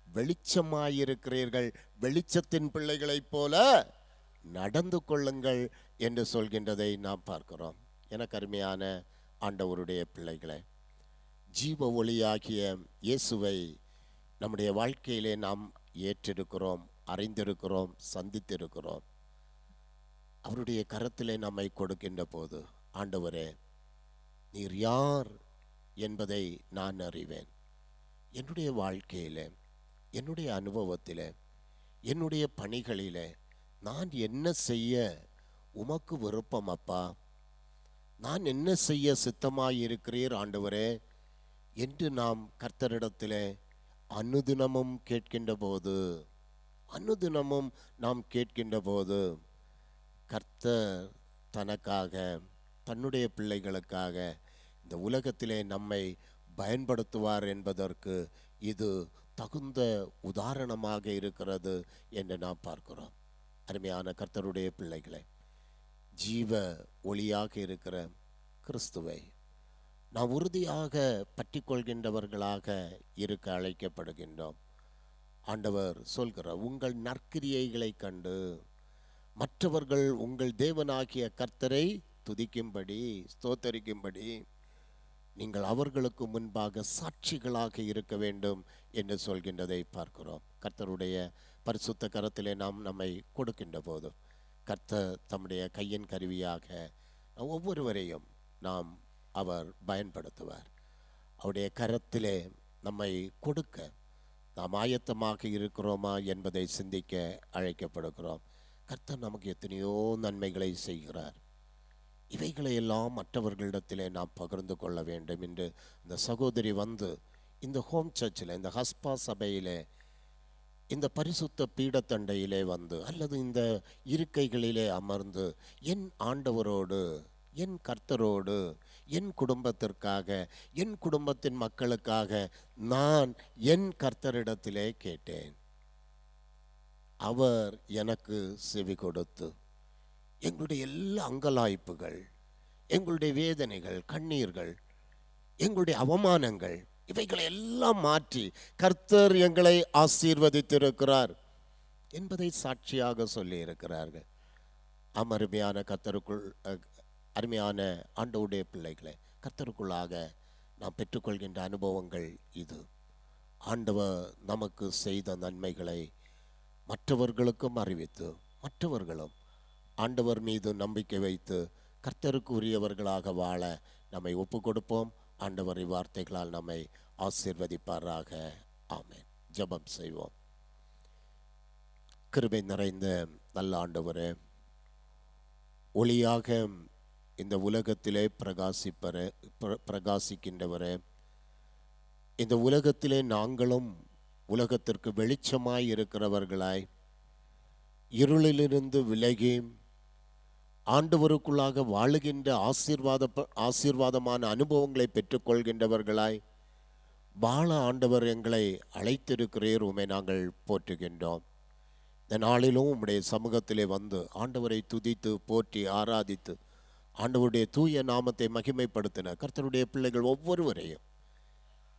D: வெளிச்சமாயிருக்கிறீர்கள், வெளிச்சத்தின் பிள்ளைகளைப் போல நடந்து கொள்ளுங்கள் என்று சொல்கின்றதை நாம் பார்க்கிறோம். எனக்கு அருமையான ஆண்டவருடைய பிள்ளைகளை, ஜீவ ஒளியாகிய இயேசுவை நம்முடைய வாழ்க்கையிலே நாம் ஏற்றிருக்கிறோம், அறிந்திருக்கிறோம், சந்தித்திருக்கிறோம். அவருடைய கரத்திலே நம்மை கொடுக்கின்ற போது, ஆண்டவரே நீர் யார் என்பதை நான் அறிவேன். என்னுடைய வாழ்க்கையிலே, என்னுடைய அனுபவத்திலே என்னுடைய பணிகளிலே நான் என்ன செய்ய உமக்கு விருப்பம் அப்பா, நான் என்ன செய்ய சித்தமாயிருக்கிறீர் ஆண்டவரே என்று நாம் கர்த்தரிடத்திலே அனுதினமும் நாம் கேட்கின்ற போது கர்த்தர் தனக்காக, தன்னுடைய பிள்ளைகளுக்காக இந்த உலகத்திலே நம்மை பயன்படுத்துவார் என்பதற்கு இது தகுந்த உதாரணமாக இருக்கிறது என்று நாம் பார்க்கிறோம். அருமையான கர்த்தருடைய பிள்ளைகளை, ஜீவ ஒளியாக இருக்கிற கிறிஸ்துவை நாம் உறுதியாக பற்றி கொள்கின்றவர்களாக இருக்க அழைக்கப்படுகின்றோம். ஆண்டவர் சொல்கிறார், உங்கள் நற்கிரியைகளை கண்டு மற்றவர்கள் உங்கள் தேவனாகிய கர்த்தரை துதிக்கும்படி, ஸ்தோத்தரிக்கும்படி நீங்கள் அவர்களுக்கு முன்பாக சாட்சிகளாக இருக்க வேண்டும் என்று சொல்கின்றதை பார்க்கிறோம். கர்த்தருடைய பரிசுத்த கரத்திலே நாம் நம்மை கொடுக்கின்ற போது கர்த்தர் தம்முடைய கையின் கருவியாக ஒவ்வொருவரையும் அவர் பயன்படுத்துவார். அவருடைய கரத்திலே நம்மை கொடுக்க நாம் ஆயத்தமாக இருக்கிறோமா என்பதை சிந்திக்க அழைக்கப்படுகிறோம். கர்த்தர் நமக்கு எத்தனையோ நன்மைகளை செய்கிறார். இவைகளை எல்லாம் மற்றவர்களிடத்திலே நாம் பகிர்ந்து கொள்ள வேண்டும் என்று இந்த சகோதரி இந்த ஹோம் சர்ச்சில், இந்த ஹஸ்பா சபையிலே, இந்த பரிசுத்த பீடத்தண்டையிலே அல்லது இந்த இருக்கைகளிலே அமர்ந்து என் ஆண்டவரோடு, என் கர்த்தரோடு, என் குடும்பத்திற்காக, என் குடும்பத்தின் மக்களுக்காக நான் என் கர்த்தரிடத்திலே கேட்டேன். அவர் எனக்கு செவி கொடுத்து எங்களுடைய எல்லா அங்கலாய்ப்புகள், எங்களுடைய வேதனைகள், கண்ணீர்கள், எங்களுடைய அவமானங்கள், இவைகளை எல்லாம் மாற்றி கர்த்தர் எங்களை ஆசீர்வதித்திருக்கிறார் என்பதை சாட்சியாக சொல்லி இருக்கிறார்கள். அருமையான கர்த்தருக்குள், அருமையான ஆண்டவருடைய பிள்ளைகளை, கர்த்தருக்குள்ளாக நாம் பெற்றுக்கொள்கின்ற அனுபவங்கள் இது. ஆண்டவர் நமக்கு செய்த நன்மைகளை மற்றவர்களுக்கும் அறிவித்து, மற்றவர்களும் ஆண்டவர் மீது நம்பிக்கை வைத்து கர்த்தருக்கு உரியவர்களாக வாழ நம்மை ஒப்பு கொடுப்போம். ஆண்டவர் வார்த்தைகளால் நம்மை ஆசீர்வதிப்பாராக. ஆமென். ஜெபம் செய்வோம். கிருபை நிறைந்த நல்ல ஆண்டவரே, ஒளியாக இந்த உலகத்திலே பிரகாசிக்கின்றவரே, இந்த உலகத்திலே நாங்களும் உலகத்திற்கு வெளிச்சமாய் இருக்கிறவர்களாய், இருளிலிருந்து விலகி ஆண்டவருக்குள்ளாக வாழுகின்ற ஆசீர்வாதமான அனுபவங்களை பெற்றுக்கொள்கின்றவர்களாய் வாழ ஆண்டவர் எங்களை அழைத்திருக்கிறீர். உம்மை நாங்கள் போற்றுகின்றோம். இந்த நாளிலும் உம்முடைய சமூகத்திலே ஆண்டவரை துதித்து போற்றி ஆராதித்து ஆண்டவருடைய தூய நாமத்தை மகிமைப்படுத்தின கர்த்தருடைய பிள்ளைகள் ஒவ்வொருவரையும்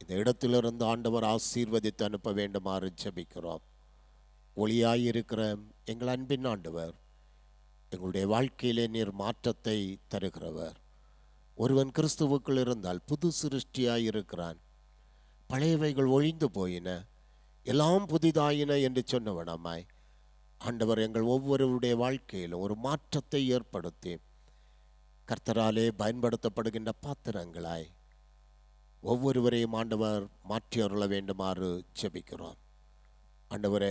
D: இந்த இடத்திலிருந்து ஆண்டவர் ஆசீர்வதித்து அனுப்ப வேண்டுமாறு ஜெபிக்கிறோம். ஒளியாயிருக்கிற எங்கள் அன்பின் ஆண்டவர், எங்களுடைய வாழ்க்கையிலே நீர் மாற்றத்தை தருகிறவர். ஒருவன் கிறிஸ்துவுக்குள் இருந்தால் புது சிருஷ்டியாயிருக்கிறான், பழையவைகள் ஒழிந்து போயின, எல்லாம் புதிதாயின என்று சொன்னவனமாய் ஆண்டவர் எங்கள் ஒவ்வொருவருடைய வாழ்க்கையிலும் ஒரு மாற்றத்தை ஏற்படுத்தி கர்த்தராலே பயன்படுத்தப்படுகின்ற பாத்திரங்களாய் ஒவ்வொருவரையும் ஆண்டவர் மாற்றி அருள வேண்டுமாறு ஜெபிக்கிறோம். ஆண்டவரே,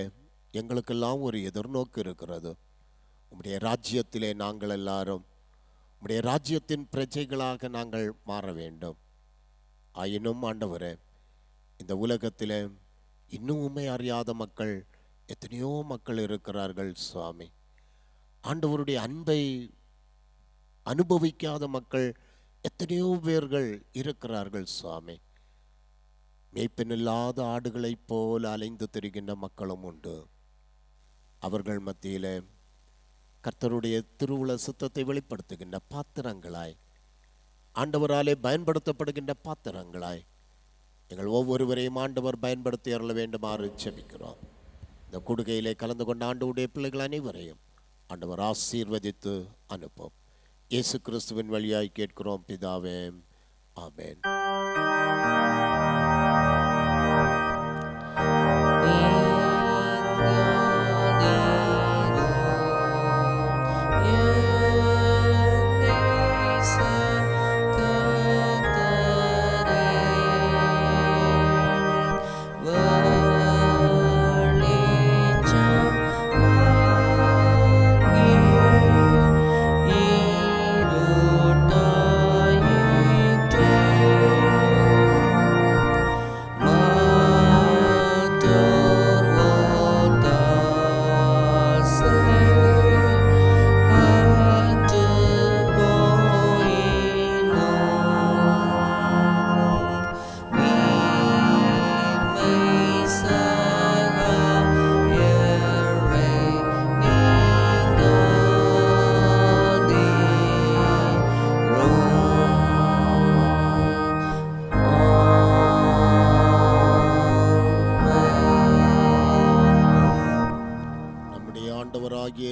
D: எங்களுக்கெல்லாம் ஒரு எதிர்நோக்கு இருக்கிறது. உம்முடைய ராஜ்யத்திலே நாங்கள் எல்லாரும் உம்முடைய ராஜ்யத்தின் பிரஜைகளாக நாங்கள் மாற வேண்டும். ஆயினும் ஆண்டவரே, இந்த உலகத்திலே இன்னும் உம்மை அறியாத மக்கள் எத்தனையோ மக்கள் இருக்கிறார்கள் சுவாமி. ஆண்டவருடைய அன்பை அனுபவிக்காத மக்கள் எத்தனையோ பேர்கள் இருக்கிறார்கள் சுவாமி. மேய்ப்பனில்லாத ஆடுகளைப் போல அலைந்து திரிகின்ற மக்களும் உண்டு. அவர்கள் மத்தியிலே கர்த்தருடைய திருவுள சித்தத்தை வெளிப்படுத்துகின்ற பாத்திரங்களாய், ஆண்டவராலே பயன்படுத்தப்படுகின்ற பாத்திரங்களாய் எங்கள் ஒவ்வொருவரையும் ஆண்டவர் பயன்படுத்தி அருள வேண்டுமாறு ஜெபிக்கிறோம். இந்த கொடுகையிலே கலந்து கொண்ட ஆண்டவருடைய பிள்ளைகள் அனைவரையும் ஆண்டவர் ஆசீர்வதித்து அனுப்பும். இயேசு கிறிஸ்துவின் வழியாய் கேட்கிறோம் பிதாவே, ஆமென்.
E: வெளிச்சம்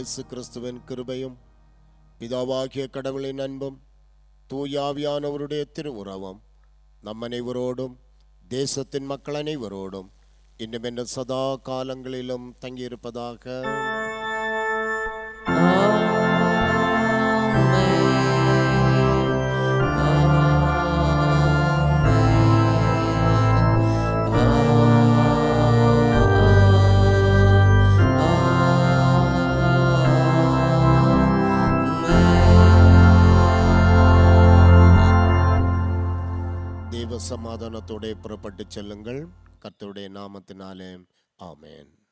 D: இயேசு கிறிஸ்துவின் கிருபையும் பிதாவாகிய கடவுளின் அன்பும் தூயாவியானவருடைய திருவுறவும் நம் அனைவரோடும் தேசத்தின் மக்கள் அனைவரோடும் இன்னும் என்ற சதா காலங்களிலும் தங்கியிருப்பதாக. சமாதானத்தோടെ புறப்பட்டு செல்லுங்கள். கர்த்தருடைய நாமத்தினாலே ஆமென்.